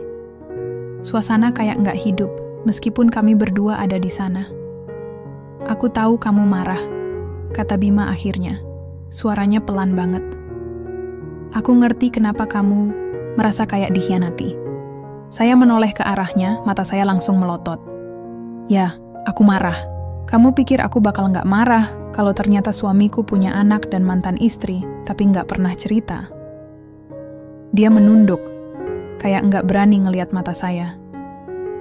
Suasana kayak nggak hidup, meskipun kami berdua ada di sana. "Aku tahu kamu marah," kata Bima akhirnya. Suaranya pelan banget. "Aku ngerti kenapa kamu merasa kayak dikhianati." Saya menoleh ke arahnya, mata saya langsung melotot. "Ya, aku marah. Kamu pikir aku bakal nggak marah kalau ternyata suamiku punya anak dan mantan istri, tapi nggak pernah cerita?" Dia menunduk, kayak nggak berani ngelihat mata saya.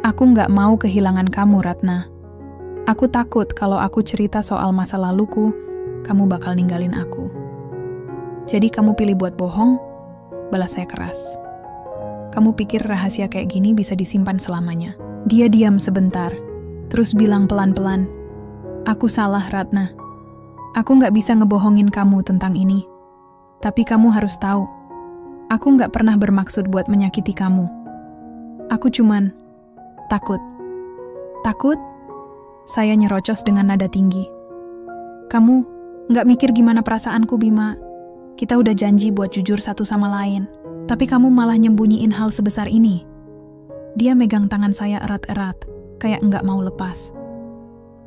"Aku nggak mau kehilangan kamu, Ratna. Aku takut kalau aku cerita soal masa laluku, kamu bakal ninggalin aku." "Jadi kamu pilih buat bohong?" balas saya keras. "Kamu pikir rahasia kayak gini bisa disimpan selamanya?" Dia diam sebentar, terus bilang pelan-pelan, "Aku salah, Ratna. Aku nggak bisa ngebohongin kamu tentang ini. Tapi kamu harus tahu, aku nggak pernah bermaksud buat menyakiti kamu. Aku cuman takut." "Takut?" Saya nyerocos dengan nada tinggi. "Kamu nggak mikir gimana perasaanku, Bima? Kita udah janji buat jujur satu sama lain. Tapi kamu malah nyembunyiin hal sebesar ini." Dia megang tangan saya erat-erat, kayak nggak mau lepas.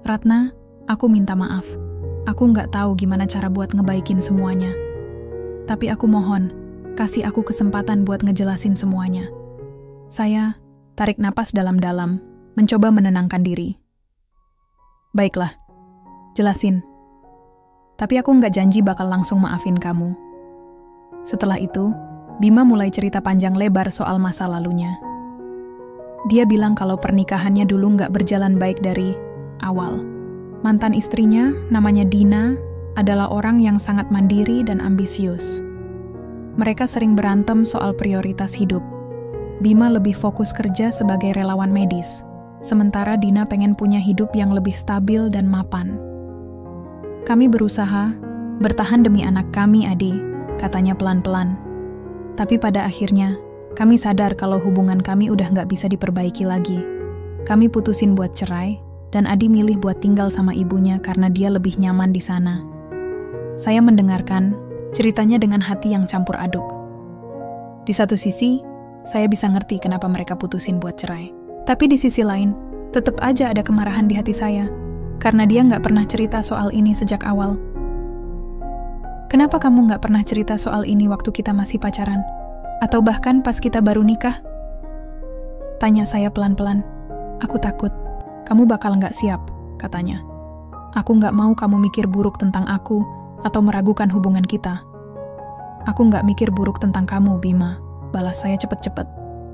"Ratna, aku minta maaf. Aku nggak tahu gimana cara buat ngebaikin semuanya. Tapi aku mohon, kasih aku kesempatan buat ngejelasin semuanya." Saya tarik napas dalam-dalam, mencoba menenangkan diri. "Baiklah, jelasin. Tapi aku nggak janji bakal langsung maafin kamu." Setelah itu, Bima mulai cerita panjang lebar soal masa lalunya. Dia bilang kalau pernikahannya dulu nggak berjalan baik dari awal. Mantan istrinya, namanya Dina, adalah orang yang sangat mandiri dan ambisius. Mereka sering berantem soal prioritas hidup. Bima lebih fokus kerja sebagai relawan medis, sementara Dina pengen punya hidup yang lebih stabil dan mapan. "Kami berusaha bertahan demi anak kami, Adi," katanya pelan-pelan. "Tapi pada akhirnya, kami sadar kalau hubungan kami udah nggak bisa diperbaiki lagi. Kami putusin buat cerai, dan Adi milih buat tinggal sama ibunya karena dia lebih nyaman di sana." Saya mendengarkan ceritanya dengan hati yang campur aduk. Di satu sisi, saya bisa ngerti kenapa mereka putusin buat cerai. Tapi di sisi lain, tetap aja ada kemarahan di hati saya, karena dia nggak pernah cerita soal ini sejak awal. "Kenapa kamu nggak pernah cerita soal ini waktu kita masih pacaran? Atau bahkan pas kita baru nikah?" tanya saya pelan-pelan. "Aku takut kamu bakal nggak siap," katanya. "Aku nggak mau kamu mikir buruk tentang aku atau meragukan hubungan kita." "Aku nggak mikir buruk tentang kamu, Bima," balas saya cepet-cepet.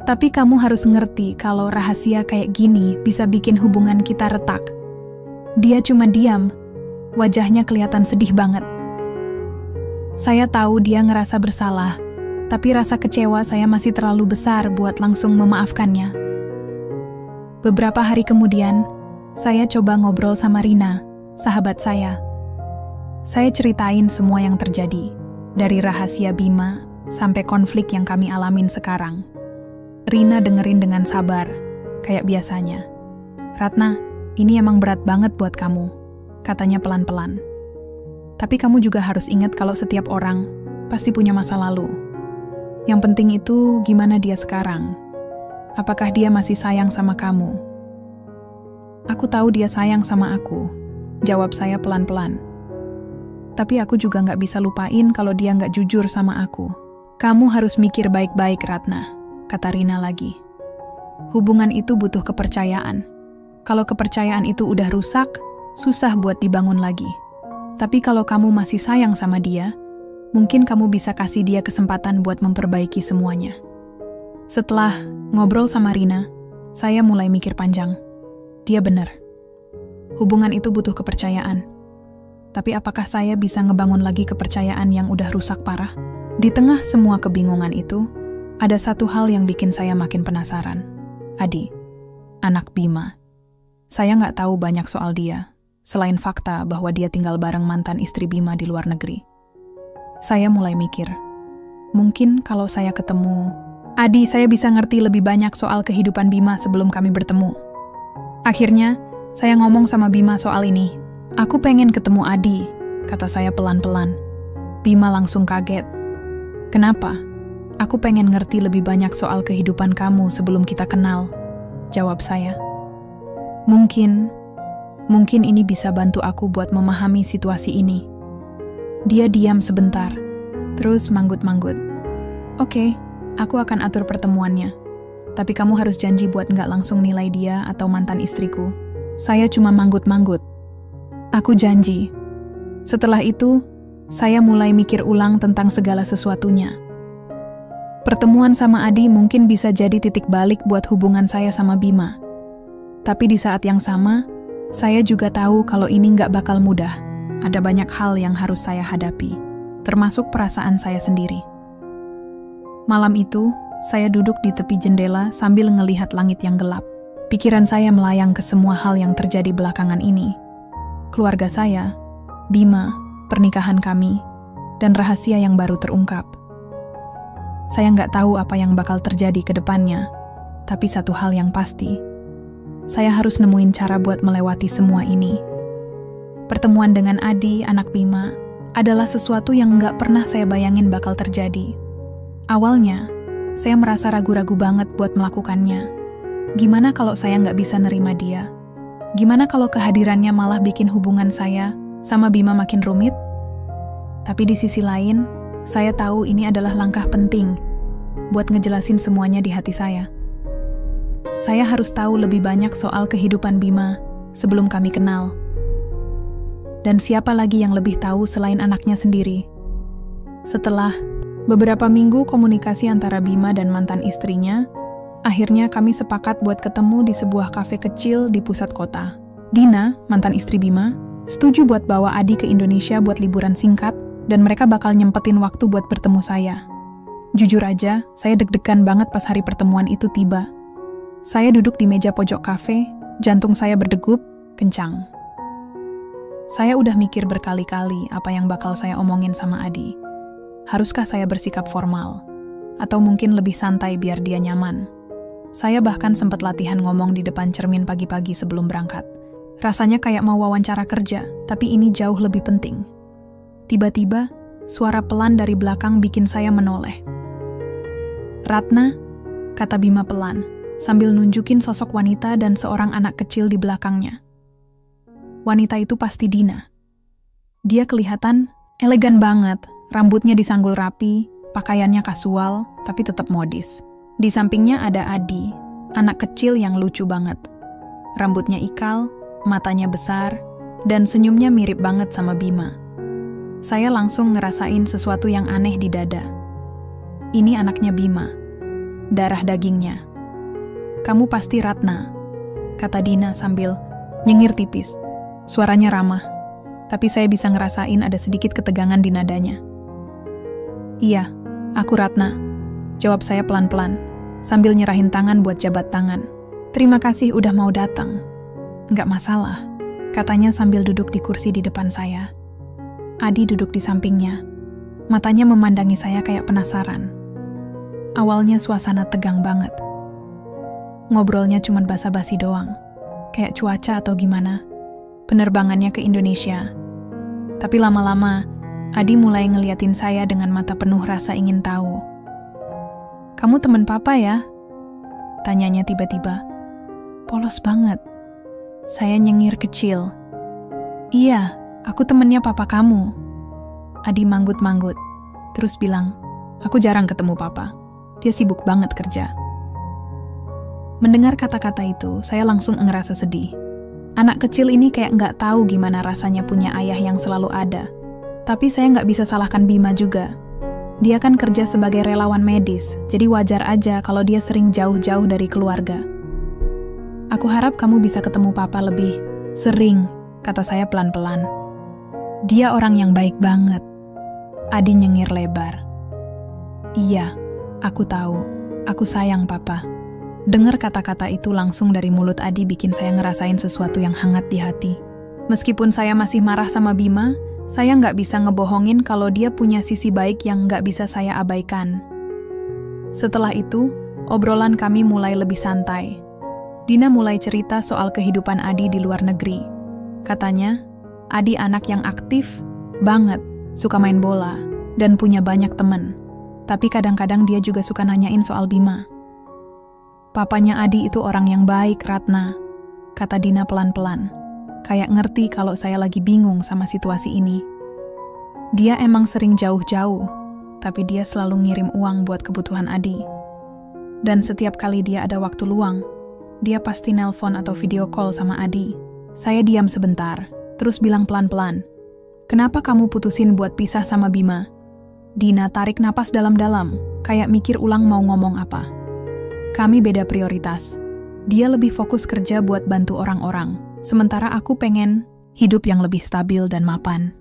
"Tapi kamu harus ngerti kalau rahasia kayak gini bisa bikin hubungan kita retak." Dia cuma diam, wajahnya kelihatan sedih banget. Saya tahu dia ngerasa bersalah, tapi rasa kecewa saya masih terlalu besar buat langsung memaafkannya. Beberapa hari kemudian, saya coba ngobrol sama Rina, sahabat saya. Saya ceritain semua yang terjadi, dari rahasia Bima sampai konflik yang kami alamin sekarang. Rina dengerin dengan sabar, kayak biasanya. "Ratna, ini emang berat banget buat kamu," katanya pelan-pelan. "Tapi kamu juga harus ingat kalau setiap orang pasti punya masa lalu. Yang penting itu gimana dia sekarang. Apakah dia masih sayang sama kamu?" "Aku tahu dia sayang sama aku," jawab saya pelan-pelan. "Tapi aku juga nggak bisa lupain kalau dia nggak jujur sama aku." "Kamu harus mikir baik-baik, Ratna," kata Rina lagi. "Hubungan itu butuh kepercayaan. Kalau kepercayaan itu udah rusak, susah buat dibangun lagi. Tapi kalau kamu masih sayang sama dia, mungkin kamu bisa kasih dia kesempatan buat memperbaiki semuanya." Setelah ngobrol sama Rina, saya mulai mikir panjang. Dia benar. Hubungan itu butuh kepercayaan. Tapi apakah saya bisa ngebangun lagi kepercayaan yang udah rusak parah? Di tengah semua kebingungan itu, ada satu hal yang bikin saya makin penasaran. Adi, anak Bima. Saya nggak tahu banyak soal dia, selain fakta bahwa dia tinggal bareng mantan istri Bima di luar negeri. Saya mulai mikir, mungkin kalau saya ketemu Adi, saya bisa ngerti lebih banyak soal kehidupan Bima sebelum kami bertemu. Akhirnya, saya ngomong sama Bima soal ini. Aku pengen ketemu Adi, kata saya pelan-pelan. Bima langsung kaget. Kenapa? Aku pengen ngerti lebih banyak soal kehidupan kamu sebelum kita kenal, jawab saya. Mungkin ini bisa bantu aku buat memahami situasi ini. Dia diam sebentar, terus manggut-manggut. Oke, aku akan atur pertemuannya. Tapi kamu harus janji buat nggak langsung nilai dia atau mantan istriku. Saya cuma manggut-manggut. Aku janji. Setelah itu, saya mulai mikir ulang tentang segala sesuatunya. Pertemuan sama Adi mungkin bisa jadi titik balik buat hubungan saya sama Bima. Tapi di saat yang sama, saya juga tahu kalau ini nggak bakal mudah. Ada banyak hal yang harus saya hadapi, termasuk perasaan saya sendiri. Malam itu, saya duduk di tepi jendela sambil ngelihat langit yang gelap. Pikiran saya melayang ke semua hal yang terjadi belakangan ini. Keluarga saya, Bima, pernikahan kami, dan rahasia yang baru terungkap. Saya nggak tahu apa yang bakal terjadi ke depannya, tapi satu hal yang pasti, saya harus nemuin cara buat melewati semua ini. Pertemuan dengan Adi, anak Bima, adalah sesuatu yang nggak pernah saya bayangin bakal terjadi. Awalnya, saya merasa ragu-ragu banget buat melakukannya. Gimana kalau saya nggak bisa nerima dia? Gimana kalau kehadirannya malah bikin hubungan saya sama Bima makin rumit? Tapi di sisi lain, saya tahu ini adalah langkah penting buat ngejelasin semuanya di hati saya. Saya harus tahu lebih banyak soal kehidupan Bima sebelum kami kenal. Dan siapa lagi yang lebih tahu selain anaknya sendiri? Setelah beberapa minggu komunikasi antara Bima dan mantan istrinya, akhirnya kami sepakat buat ketemu di sebuah kafe kecil di pusat kota. Dina, mantan istri Bima, setuju buat bawa Adi ke Indonesia buat liburan singkat, dan mereka bakal nyempetin waktu buat bertemu saya. Jujur aja, saya deg-degan banget pas hari pertemuan itu tiba. Saya duduk di meja pojok kafe, jantung saya berdegup kencang. Saya udah mikir berkali-kali apa yang bakal saya omongin sama Adi. Haruskah saya bersikap formal? Atau mungkin lebih santai biar dia nyaman? Saya bahkan sempat latihan ngomong di depan cermin pagi-pagi sebelum berangkat. Rasanya kayak mau wawancara kerja, tapi ini jauh lebih penting. Tiba-tiba, suara pelan dari belakang bikin saya menoleh. "Ratna," kata Bima pelan, sambil nunjukin sosok wanita dan seorang anak kecil di belakangnya. Wanita itu pasti Dina. Dia kelihatan elegan banget, rambutnya disanggul rapi, pakaiannya kasual, tapi tetap modis. Di sampingnya ada Adi, anak kecil yang lucu banget. Rambutnya ikal, matanya besar, dan senyumnya mirip banget sama Bima. Saya langsung ngerasain sesuatu yang aneh di dada. Ini anaknya Bima, darah dagingnya. "Kamu pasti Ratna," kata Dina sambil nyengir tipis. Suaranya ramah, tapi saya bisa ngerasain ada sedikit ketegangan di nadanya. "Iya, aku Ratna," jawab saya pelan-pelan, sambil nyerahin tangan buat jabat tangan. "Terima kasih udah mau datang." "Nggak masalah," katanya sambil duduk di kursi di depan saya. Adi duduk di sampingnya. Matanya memandangi saya kayak penasaran. Awalnya suasana tegang banget. Ngobrolnya cuma basa-basi doang, kayak cuaca atau gimana, penerbangannya ke Indonesia. Tapi lama-lama, Adi mulai ngeliatin saya dengan mata penuh rasa ingin tahu. "Kamu temen papa ya?" tanyanya tiba-tiba. Polos banget. Saya nyengir kecil. "Iya, aku temennya papa kamu." Adi manggut-manggut, terus bilang, "Aku jarang ketemu papa. Dia sibuk banget kerja." Mendengar kata-kata itu, saya langsung ngerasa sedih. Anak kecil ini kayak nggak tahu gimana rasanya punya ayah yang selalu ada. Tapi saya nggak bisa salahkan Bima juga. Dia kan kerja sebagai relawan medis, jadi wajar aja kalau dia sering jauh-jauh dari keluarga. "Aku harap kamu bisa ketemu papa lebih sering," kata saya pelan-pelan. "Dia orang yang baik banget." Adi nyengir lebar. "Iya, aku tahu. Aku sayang papa." Dengar kata-kata itu langsung dari mulut Adi bikin saya ngerasain sesuatu yang hangat di hati. Meskipun saya masih marah sama Bima, saya nggak bisa ngebohongin kalau dia punya sisi baik yang nggak bisa saya abaikan. Setelah itu, obrolan kami mulai lebih santai. Dina mulai cerita soal kehidupan Adi di luar negeri. Katanya, Adi anak yang aktif banget, suka main bola, dan punya banyak teman. Tapi kadang-kadang dia juga suka nanyain soal Bima. Papanya Adi itu orang yang baik, Ratna, kata Dina pelan-pelan. Kayak ngerti kalau saya lagi bingung sama situasi ini. Dia emang sering jauh-jauh, tapi dia selalu ngirim uang buat kebutuhan Adi. Dan setiap kali dia ada waktu luang, dia pasti nelpon atau video call sama Adi. Saya diam sebentar, terus bilang pelan-pelan, "Kenapa kamu putusin buat pisah sama Bima?" Dina tarik napas dalam-dalam, kayak mikir ulang mau ngomong apa. Kami beda prioritas. Dia lebih fokus kerja buat bantu orang-orang, sementara aku pengen hidup yang lebih stabil dan mapan.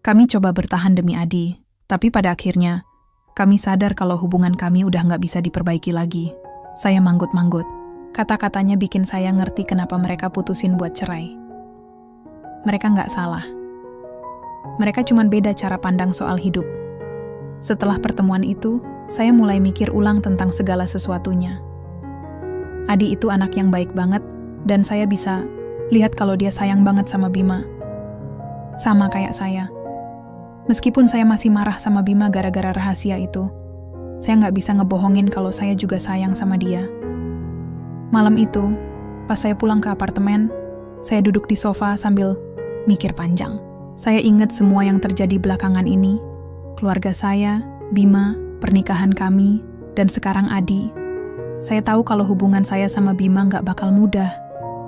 Kami coba bertahan demi Adi, tapi pada akhirnya, kami sadar kalau hubungan kami udah nggak bisa diperbaiki lagi. Saya manggut-manggut. Kata-katanya bikin saya ngerti kenapa mereka putusin buat cerai. Mereka nggak salah. Mereka cuma beda cara pandang soal hidup. Setelah pertemuan itu, saya mulai mikir ulang tentang segala sesuatunya. Adi itu anak yang baik banget, dan saya bisa lihat kalau dia sayang banget sama Bima. Sama kayak saya. Meskipun saya masih marah sama Bima gara-gara rahasia itu, saya nggak bisa ngebohongin kalau saya juga sayang sama dia. Malam itu, pas saya pulang ke apartemen, saya duduk di sofa sambil mikir panjang. Saya ingat semua yang terjadi belakangan ini, keluarga saya, Bima, pernikahan kami, dan sekarang Adi. Saya tahu kalau hubungan saya sama Bima nggak bakal mudah.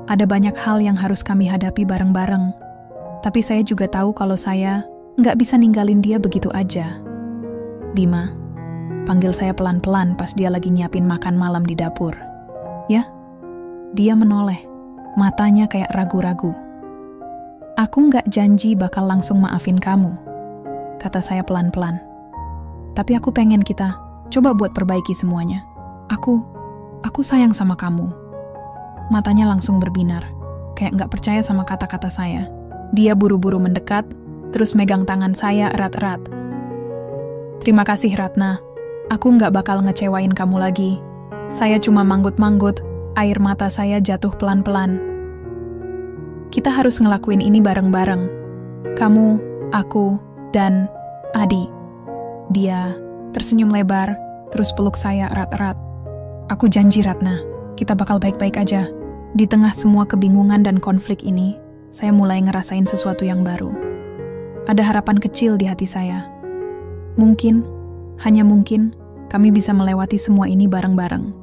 Ada banyak hal yang harus kami hadapi bareng-bareng. Tapi saya juga tahu kalau saya nggak bisa ninggalin dia begitu aja. Bima, panggil saya pelan-pelan pas dia lagi nyiapin makan malam di dapur. Ya? Dia menoleh, matanya kayak ragu-ragu. Aku nggak janji bakal langsung maafin kamu, kata saya pelan-pelan. Tapi aku pengen kita coba buat perbaiki semuanya. Aku sayang sama kamu. Matanya langsung berbinar, kayak nggak percaya sama kata-kata saya. Dia buru-buru mendekat, terus megang tangan saya erat-erat. Terima kasih Ratna, aku nggak bakal ngecewain kamu lagi. Saya cuma manggut-manggut, air mata saya jatuh pelan-pelan. Kita harus ngelakuin ini bareng-bareng. Kamu, aku, dan Adi. Dia tersenyum lebar, terus peluk saya erat-erat. Aku janji Ratna, kita bakal baik-baik aja. Di tengah semua kebingungan dan konflik ini, saya mulai ngerasain sesuatu yang baru. Ada harapan kecil di hati saya. Mungkin, hanya mungkin, kami bisa melewati semua ini bareng-bareng.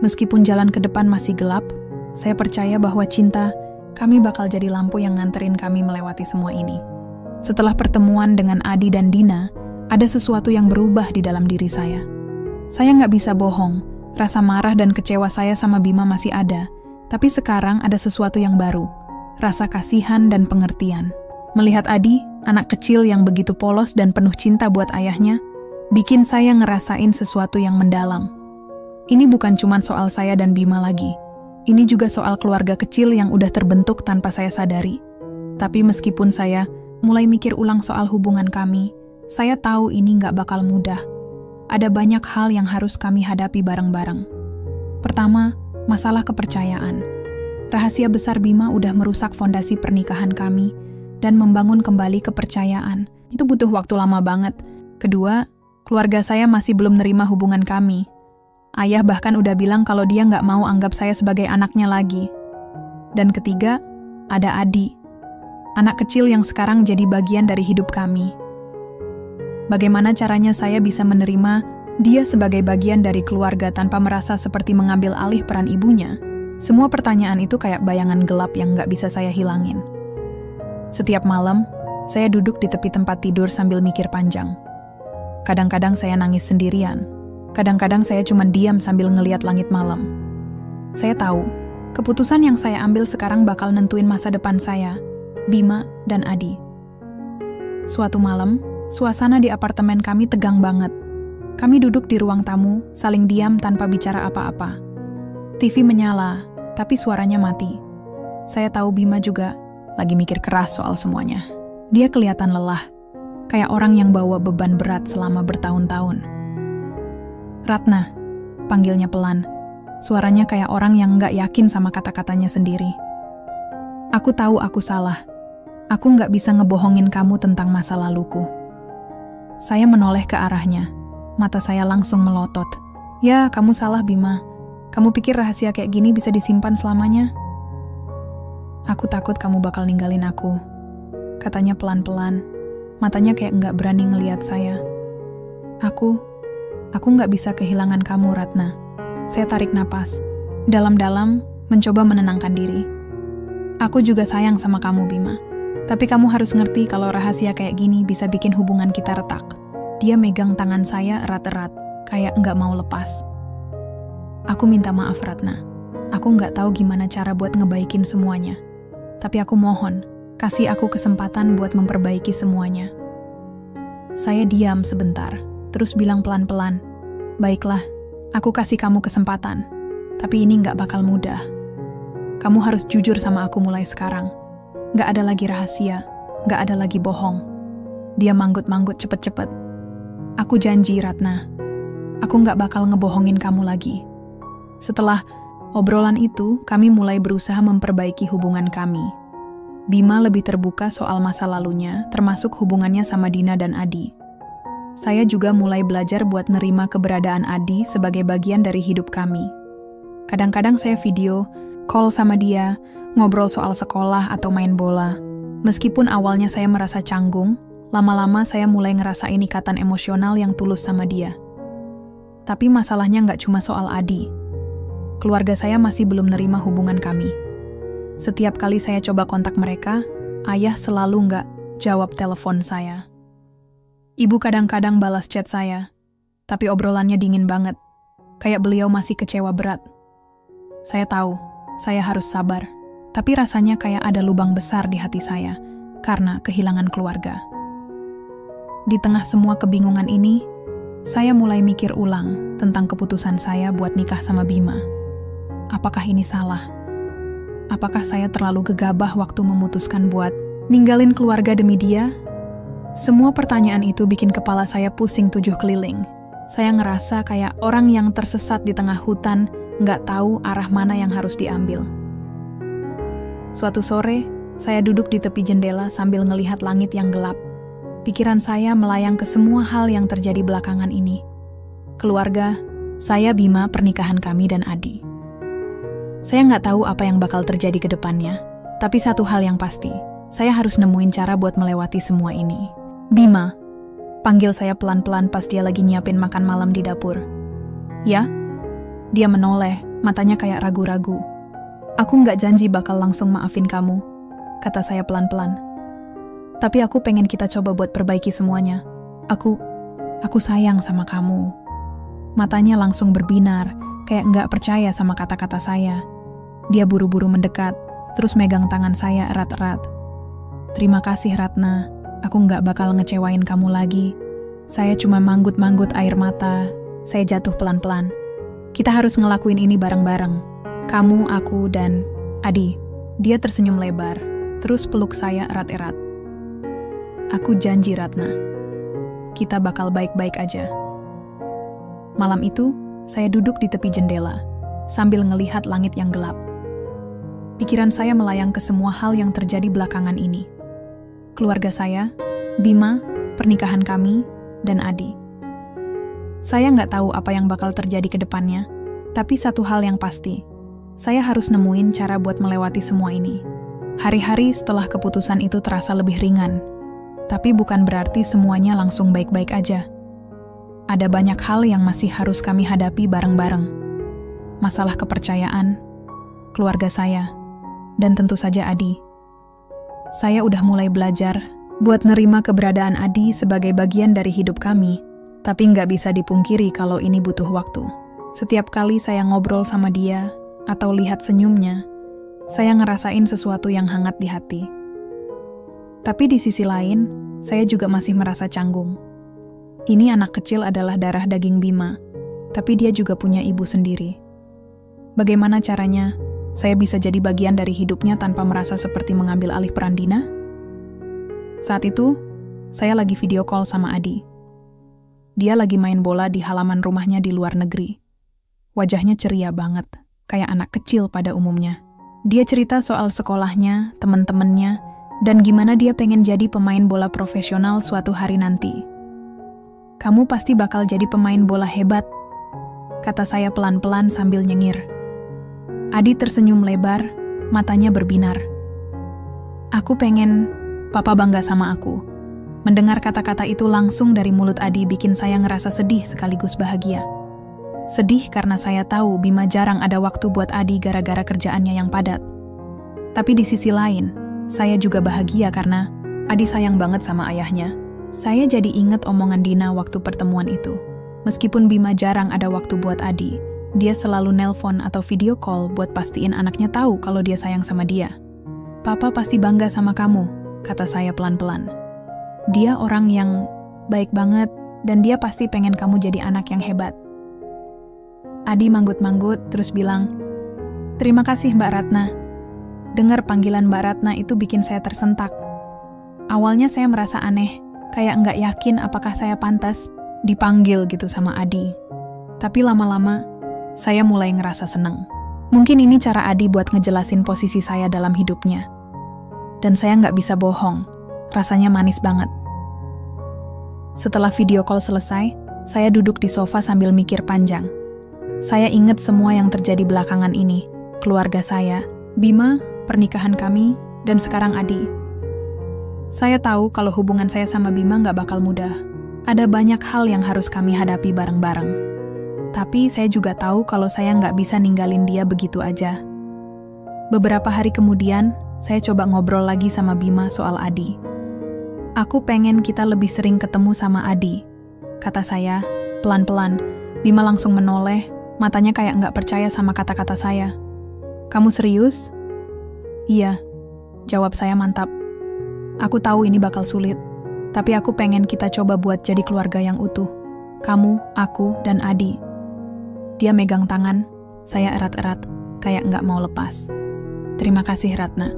Meskipun jalan ke depan masih gelap, saya percaya bahwa cinta kami bakal jadi lampu yang nganterin kami melewati semua ini. Setelah pertemuan dengan Adi dan Dina, ada sesuatu yang berubah di dalam diri saya. Saya nggak bisa bohong, rasa marah dan kecewa saya sama Bima masih ada, tapi sekarang ada sesuatu yang baru, rasa kasihan dan pengertian. Melihat Adi, anak kecil yang begitu polos dan penuh cinta buat ayahnya, bikin saya ngerasain sesuatu yang mendalam. Ini bukan cuma soal saya dan Bima lagi. Ini juga soal keluarga kecil yang udah terbentuk tanpa saya sadari. Tapi meskipun saya mulai mikir ulang soal hubungan kami, saya tahu ini nggak bakal mudah. Ada banyak hal yang harus kami hadapi bareng-bareng. Pertama, masalah kepercayaan. Rahasia besar Bima udah merusak fondasi pernikahan kami dan membangun kembali kepercayaan. Itu butuh waktu lama banget. Kedua, keluarga saya masih belum nerima hubungan kami. Ayah bahkan udah bilang kalau dia nggak mau anggap saya sebagai anaknya lagi. Dan ketiga, ada Adi. Anak kecil yang sekarang jadi bagian dari hidup kami. Bagaimana caranya saya bisa menerima dia sebagai bagian dari keluarga tanpa merasa seperti mengambil alih peran ibunya? Semua pertanyaan itu kayak bayangan gelap yang nggak bisa saya hilangin. Setiap malam, saya duduk di tepi tempat tidur sambil mikir panjang. Kadang-kadang saya nangis sendirian. Kadang-kadang saya cuma diam sambil ngeliat langit malam. Saya tahu, keputusan yang saya ambil sekarang bakal nentuin masa depan saya, Bima, dan Adi. Suatu malam, suasana di apartemen kami tegang banget. Kami duduk di ruang tamu, saling diam tanpa bicara apa-apa. TV menyala, tapi suaranya mati. Saya tahu Bima juga lagi mikir keras soal semuanya. Dia kelihatan lelah, kayak orang yang bawa beban berat selama bertahun-tahun. Ratna, panggilnya pelan. Suaranya kayak orang yang nggak yakin sama kata-katanya sendiri. Aku tahu aku salah. Aku nggak bisa ngebohongin kamu tentang masa laluku. Saya menoleh ke arahnya. Mata saya langsung melotot. Ya, kamu salah, Bima. Kamu pikir rahasia kayak gini bisa disimpan selamanya? Aku takut kamu bakal ninggalin aku. Katanya pelan-pelan. Matanya kayak nggak berani ngelihat saya. Aku nggak bisa kehilangan kamu, Ratna. Saya tarik napas. Dalam-dalam, mencoba menenangkan diri. Aku juga sayang sama kamu, Bima. Tapi kamu harus ngerti kalau rahasia kayak gini bisa bikin hubungan kita retak. Dia megang tangan saya erat-erat, kayak nggak mau lepas. Aku minta maaf, Ratna. Aku nggak tahu gimana cara buat ngebaikin semuanya. Tapi aku mohon, kasih aku kesempatan buat memperbaiki semuanya. Saya diam sebentar, terus bilang pelan-pelan, baiklah, aku kasih kamu kesempatan. Tapi ini nggak bakal mudah. Kamu harus jujur sama aku mulai sekarang. Nggak ada lagi rahasia, nggak ada lagi bohong. Dia manggut-manggut cepet-cepet. Aku janji, Ratna. Aku nggak bakal ngebohongin kamu lagi. Setelah obrolan itu, kami mulai berusaha memperbaiki hubungan kami. Bima lebih terbuka soal masa lalunya, termasuk hubungannya sama Dina dan Adi. Saya juga mulai belajar buat nerima keberadaan Adi sebagai bagian dari hidup kami. Kadang-kadang saya video call sama dia, ngobrol soal sekolah atau main bola. Meskipun awalnya saya merasa canggung, lama-lama saya mulai ngerasain ikatan emosional yang tulus sama dia. Tapi masalahnya nggak cuma soal Adi. Keluarga saya masih belum nerima hubungan kami. Setiap kali saya coba kontak mereka, ayah selalu nggak jawab telepon saya. Ibu kadang-kadang balas chat saya, tapi obrolannya dingin banget. Kayak beliau masih kecewa berat. Saya tahu, saya harus sabar. Tapi rasanya kayak ada lubang besar di hati saya, karena kehilangan keluarga. Di tengah semua kebingungan ini, saya mulai mikir ulang tentang keputusan saya buat nikah sama Bima. Apakah ini salah? Apakah saya terlalu gegabah waktu memutuskan buat ninggalin keluarga demi dia? Semua pertanyaan itu bikin kepala saya pusing 7 keliling. Saya ngerasa kayak orang yang tersesat di tengah hutan, nggak tahu arah mana yang harus diambil. Suatu sore, saya duduk di tepi jendela sambil ngelihat langit yang gelap. Pikiran saya melayang ke semua hal yang terjadi belakangan ini. Keluarga, saya, Bima, pernikahan kami, dan Adi. Saya nggak tahu apa yang bakal terjadi ke depannya, tapi satu hal yang pasti, saya harus nemuin cara buat melewati semua ini. Bima, panggil saya pelan-pelan pas dia lagi nyiapin makan malam di dapur. Ya? Dia menoleh, matanya kayak ragu-ragu. Aku nggak janji bakal langsung maafin kamu, kata saya pelan-pelan. Tapi aku pengen kita coba buat perbaiki semuanya. Aku sayang sama kamu. Matanya langsung berbinar, kayak nggak percaya sama kata-kata saya. Dia buru-buru mendekat, terus megang tangan saya erat-erat. Terima kasih, Ratna. Aku nggak bakal ngecewain kamu lagi. Saya cuma manggut-manggut air mata. Saya jatuh pelan-pelan. Kita harus ngelakuin ini bareng-bareng. Kamu, aku, dan Adi. Dia tersenyum lebar, terus peluk saya erat-erat. Aku janji, Ratna. Kita bakal baik-baik aja. Malam itu, saya duduk di tepi jendela, sambil ngelihat langit yang gelap. Pikiran saya melayang ke semua hal yang terjadi belakangan ini. Keluarga saya, Bima, pernikahan kami, dan Adi. Saya nggak tahu apa yang bakal terjadi ke depannya, tapi satu hal yang pasti, saya harus nemuin cara buat melewati semua ini. Hari-hari setelah keputusan itu terasa lebih ringan, tapi bukan berarti semuanya langsung baik-baik aja. Ada banyak hal yang masih harus kami hadapi bareng-bareng. Masalah kepercayaan, keluarga saya, dan tentu saja Adi. Saya udah mulai belajar buat nerima keberadaan Adi sebagai bagian dari hidup kami, tapi nggak bisa dipungkiri kalau ini butuh waktu. Setiap kali saya ngobrol sama dia atau lihat senyumnya, saya ngerasain sesuatu yang hangat di hati. Tapi di sisi lain, saya juga masih merasa canggung. Ini anak kecil adalah darah daging Bima, tapi dia juga punya ibu sendiri. Bagaimana caranya saya bisa jadi bagian dari hidupnya tanpa merasa seperti mengambil alih peran Dina? Saat itu, saya lagi video call sama Adi. Dia lagi main bola di halaman rumahnya di luar negeri. Wajahnya ceria banget, kayak anak kecil pada umumnya. Dia cerita soal sekolahnya, teman-temannya, dan gimana dia pengen jadi pemain bola profesional suatu hari nanti. "Kamu pasti bakal jadi pemain bola hebat," kata saya pelan-pelan sambil nyengir. Adi tersenyum lebar, matanya berbinar. "Aku pengen Papa bangga sama aku." Mendengar kata-kata itu langsung dari mulut Adi bikin saya ngerasa sedih sekaligus bahagia. Sedih karena saya tahu Bima jarang ada waktu buat Adi gara-gara kerjaannya yang padat. Tapi di sisi lain, saya juga bahagia karena Adi sayang banget sama ayahnya. Saya jadi inget omongan Dina waktu pertemuan itu. Meskipun Bima jarang ada waktu buat Adi, dia selalu nelpon atau video call buat pastiin anaknya tahu kalau dia sayang sama dia. "Papa pasti bangga sama kamu," kata saya pelan-pelan. "Dia orang yang baik banget dan dia pasti pengen kamu jadi anak yang hebat." Adi manggut-manggut terus bilang, "Terima kasih Mbak Ratna." Dengar panggilan Mbak Ratna itu bikin saya tersentak. Awalnya saya merasa aneh, kayak nggak yakin apakah saya pantas dipanggil gitu sama Adi. Tapi lama-lama, saya mulai ngerasa seneng. Mungkin ini cara Adi buat ngejelasin posisi saya dalam hidupnya. Dan saya nggak bisa bohong. Rasanya manis banget. Setelah video call selesai, saya duduk di sofa sambil mikir panjang. Saya ingat semua yang terjadi belakangan ini, keluarga saya, Bima, pernikahan kami, dan sekarang Adi. Saya tahu kalau hubungan saya sama Bima nggak bakal mudah. Ada banyak hal yang harus kami hadapi bareng-bareng. Tapi saya juga tahu kalau saya nggak bisa ninggalin dia begitu aja. Beberapa hari kemudian, saya coba ngobrol lagi sama Bima soal Adi. "Aku pengen kita lebih sering ketemu sama Adi," kata saya, pelan-pelan. Bima langsung menoleh, matanya kayak nggak percaya sama kata-kata saya. "Kamu serius?" "Iya," jawab saya mantap. "Aku tahu ini bakal sulit, tapi aku pengen kita coba buat jadi keluarga yang utuh. Kamu, aku, dan Adi." Dia megang tangan, saya erat-erat, kayak nggak mau lepas. "Terima kasih Ratna,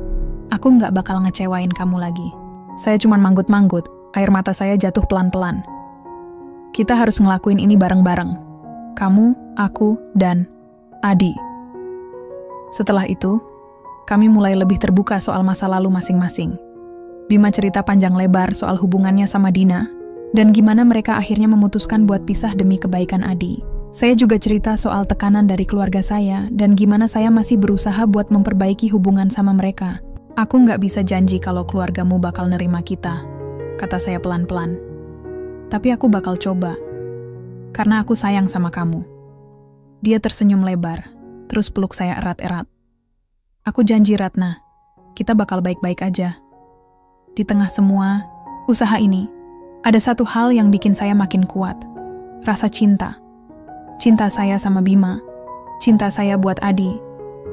aku nggak bakal ngecewain kamu lagi." Saya cuma manggut-manggut, air mata saya jatuh pelan-pelan. "Kita harus ngelakuin ini bareng-bareng. Kamu, aku, dan Adi." Setelah itu, kami mulai lebih terbuka soal masa lalu masing-masing. Bima cerita panjang lebar soal hubungannya sama Dina, dan gimana mereka akhirnya memutuskan buat pisah demi kebaikan Adi. Saya juga cerita soal tekanan dari keluarga saya, dan gimana saya masih berusaha buat memperbaiki hubungan sama mereka. "Aku nggak bisa janji kalau keluargamu bakal nerima kita," kata saya pelan-pelan. "Tapi aku bakal coba, karena aku sayang sama kamu." Dia tersenyum lebar, terus peluk saya erat-erat. "Aku janji Ratna, kita bakal baik-baik aja." Di tengah semua usaha ini, ada satu hal yang bikin saya makin kuat. Rasa cinta. Cinta saya sama Bima, cinta saya buat Adi,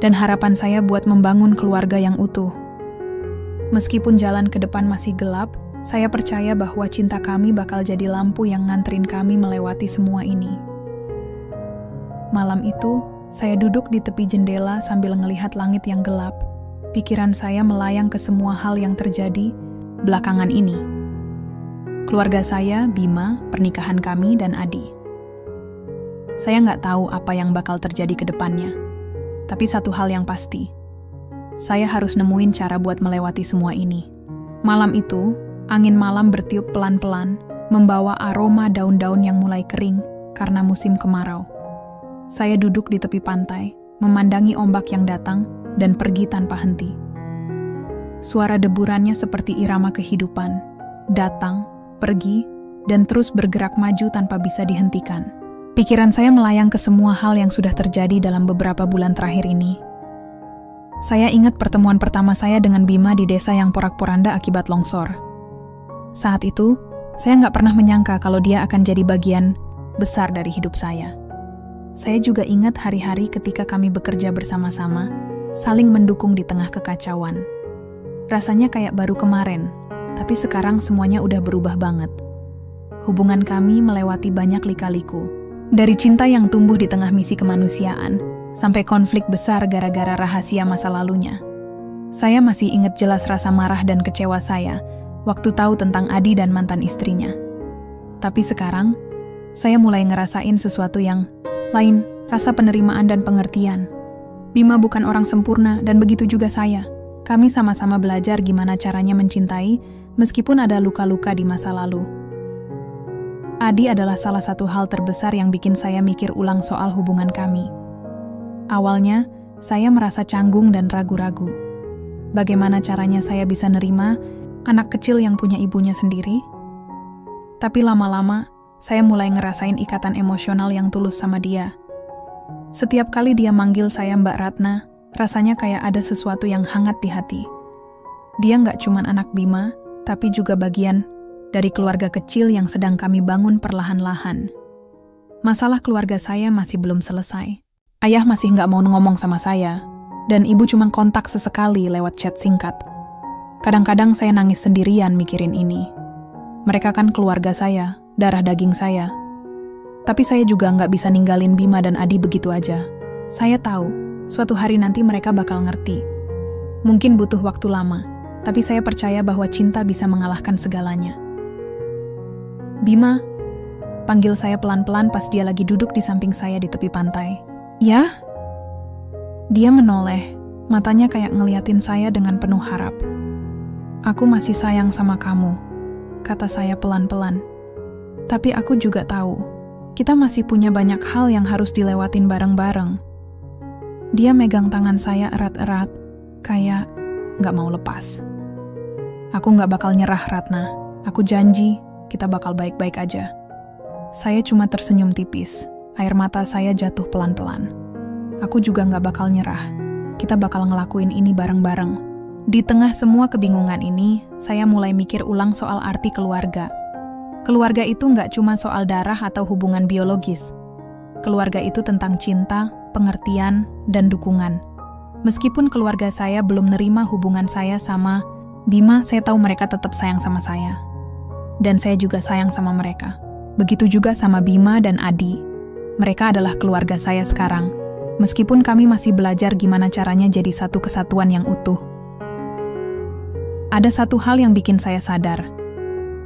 dan harapan saya buat membangun keluarga yang utuh. Meskipun jalan ke depan masih gelap, saya percaya bahwa cinta kami bakal jadi lampu yang nganterin kami melewati semua ini. Malam itu, saya duduk di tepi jendela sambil ngelihat langit yang gelap. Pikiran saya melayang ke semua hal yang terjadi belakangan ini. Keluarga saya, Bima, pernikahan kami, dan Adi. Saya nggak tahu apa yang bakal terjadi ke depannya. Tapi satu hal yang pasti, saya harus nemuin cara buat melewati semua ini. Malam itu, angin malam bertiup pelan-pelan, membawa aroma daun-daun yang mulai kering karena musim kemarau. Saya duduk di tepi pantai, memandangi ombak yang datang dan pergi tanpa henti. Suara deburannya seperti irama kehidupan, datang, pergi, dan terus bergerak maju tanpa bisa dihentikan. Pikiran saya melayang ke semua hal yang sudah terjadi dalam beberapa bulan terakhir ini. Saya ingat pertemuan pertama saya dengan Bima di desa yang porak-poranda akibat longsor. Saat itu, saya nggak pernah menyangka kalau dia akan jadi bagian besar dari hidup saya. Saya juga ingat hari-hari ketika kami bekerja bersama-sama, saling mendukung di tengah kekacauan. Rasanya kayak baru kemarin, tapi sekarang semuanya udah berubah banget. Hubungan kami melewati banyak lika-liku. Dari cinta yang tumbuh di tengah misi kemanusiaan, sampai konflik besar gara-gara rahasia masa lalunya. Saya masih ingat jelas rasa marah dan kecewa saya waktu tahu tentang Adi dan mantan istrinya. Tapi sekarang, Saya mulai ngerasain sesuatu yang lain, rasa penerimaan dan pengertian. Bima bukan orang sempurna dan begitu juga saya. Kami sama-sama belajar gimana caranya mencintai meskipun ada luka-luka di masa lalu. Adi adalah salah satu hal terbesar yang bikin saya mikir ulang soal hubungan kami. Awalnya, saya merasa canggung dan ragu-ragu. Bagaimana caranya saya bisa nerima anak kecil yang punya ibunya sendiri? Tapi lama-lama, saya mulai ngerasain ikatan emosional yang tulus sama dia. Setiap kali dia manggil saya Mbak Ratna, rasanya kayak ada sesuatu yang hangat di hati. Dia nggak cuma anak Bima, tapi juga bagian dari keluarga kecil yang sedang kami bangun perlahan-lahan. Masalah keluarga saya masih belum selesai. Ayah masih nggak mau ngomong sama saya, dan ibu cuma kontak sesekali lewat chat singkat. Kadang-kadang saya nangis sendirian mikirin ini. Mereka kan keluarga saya, darah daging saya. Tapi saya juga nggak bisa ninggalin Bima dan Adi begitu aja. Saya tahu, suatu hari nanti mereka bakal ngerti. Mungkin butuh waktu lama, tapi saya percaya bahwa cinta bisa mengalahkan segalanya. Bima, panggil saya pelan-pelan pas dia lagi duduk di samping saya di tepi pantai. Ya? Dia menoleh, matanya kayak ngeliatin saya dengan penuh harap. Aku masih sayang sama kamu, kata saya pelan-pelan. Tapi aku juga tahu, kita masih punya banyak hal yang harus dilewatin bareng-bareng. Dia megang tangan saya erat-erat, kayak gak mau lepas. Aku gak bakal nyerah, Ratna. Aku janji, kita bakal baik-baik aja. Saya cuma tersenyum tipis, air mata saya jatuh pelan-pelan. Aku juga gak bakal nyerah. Kita bakal ngelakuin ini bareng-bareng. Di tengah semua kebingungan ini, saya mulai mikir ulang soal arti keluarga. Keluarga itu nggak cuma soal darah atau hubungan biologis. Keluarga itu tentang cinta, pengertian, dan dukungan. Meskipun keluarga saya belum nerima hubungan saya sama Bima, saya tahu mereka tetap sayang sama saya. Dan saya juga sayang sama mereka. Begitu juga sama Bima dan Adi. Mereka adalah keluarga saya sekarang. Meskipun kami masih belajar gimana caranya jadi satu kesatuan yang utuh. Ada satu hal yang bikin saya sadar.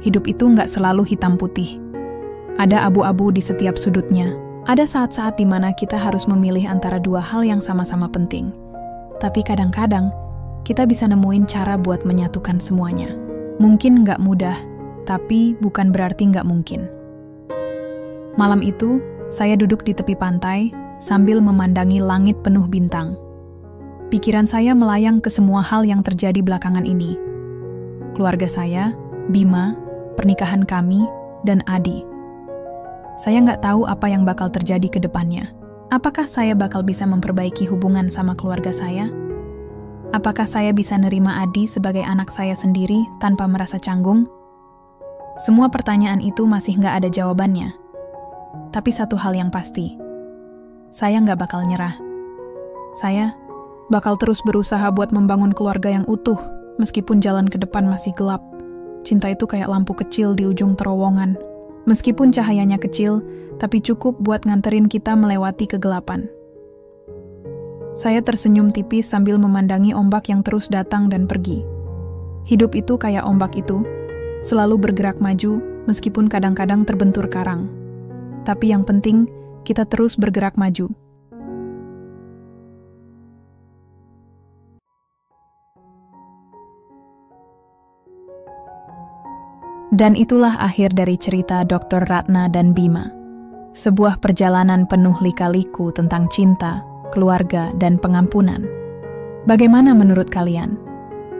Hidup itu nggak selalu hitam putih. Ada abu-abu di setiap sudutnya. Ada saat-saat di mana kita harus memilih antara dua hal yang sama-sama penting. Tapi kadang-kadang, kita bisa nemuin cara buat menyatukan semuanya. Mungkin nggak mudah, tapi bukan berarti nggak mungkin. Malam itu, saya duduk di tepi pantai sambil memandangi langit penuh bintang. Pikiran saya melayang ke semua hal yang terjadi belakangan ini. Keluarga saya, Bima, pernikahan kami, dan Adi. Saya nggak tahu apa yang bakal terjadi ke depannya. Apakah saya bakal bisa memperbaiki hubungan sama keluarga saya? Apakah saya bisa nerima Adi sebagai anak saya sendiri tanpa merasa canggung? Semua pertanyaan itu masih nggak ada jawabannya. Tapi satu hal yang pasti, saya nggak bakal nyerah. Saya bakal terus berusaha buat membangun keluarga yang utuh, meskipun jalan ke depan masih gelap. Cinta itu kayak lampu kecil di ujung terowongan. Meskipun cahayanya kecil, tapi cukup buat nganterin kita melewati kegelapan. Saya tersenyum tipis sambil memandangi ombak yang terus datang dan pergi. Hidup itu kayak ombak itu, selalu bergerak maju meskipun kadang-kadang terbentur karang. Tapi yang penting, kita terus bergerak maju. Dan itulah akhir dari cerita Dr. Ratna dan Bima. Sebuah perjalanan penuh lika-liku tentang cinta, keluarga, dan pengampunan. Bagaimana menurut kalian?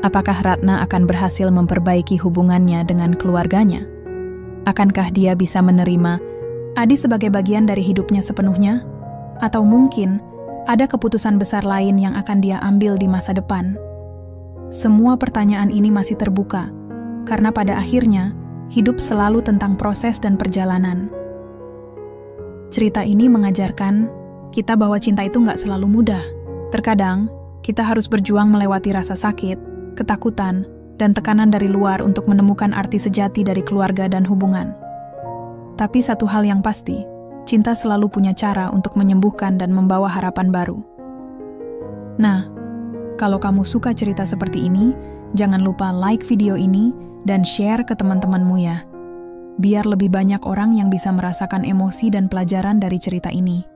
Apakah Ratna akan berhasil memperbaiki hubungannya dengan keluarganya? Akankah dia bisa menerima Adi sebagai bagian dari hidupnya sepenuhnya? Atau mungkin ada keputusan besar lain yang akan dia ambil di masa depan? Semua pertanyaan ini masih terbuka, karena pada akhirnya, hidup selalu tentang proses dan perjalanan. Cerita ini mengajarkan kita bahwa cinta itu nggak selalu mudah. Terkadang, kita harus berjuang melewati rasa sakit, ketakutan, dan tekanan dari luar untuk menemukan arti sejati dari keluarga dan hubungan. Tapi satu hal yang pasti, cinta selalu punya cara untuk menyembuhkan dan membawa harapan baru. Nah, kalau kamu suka cerita seperti ini, jangan lupa like video ini dan share ke teman-temanmu ya. biar lebih banyak orang yang bisa merasakan emosi dan pelajaran dari cerita ini.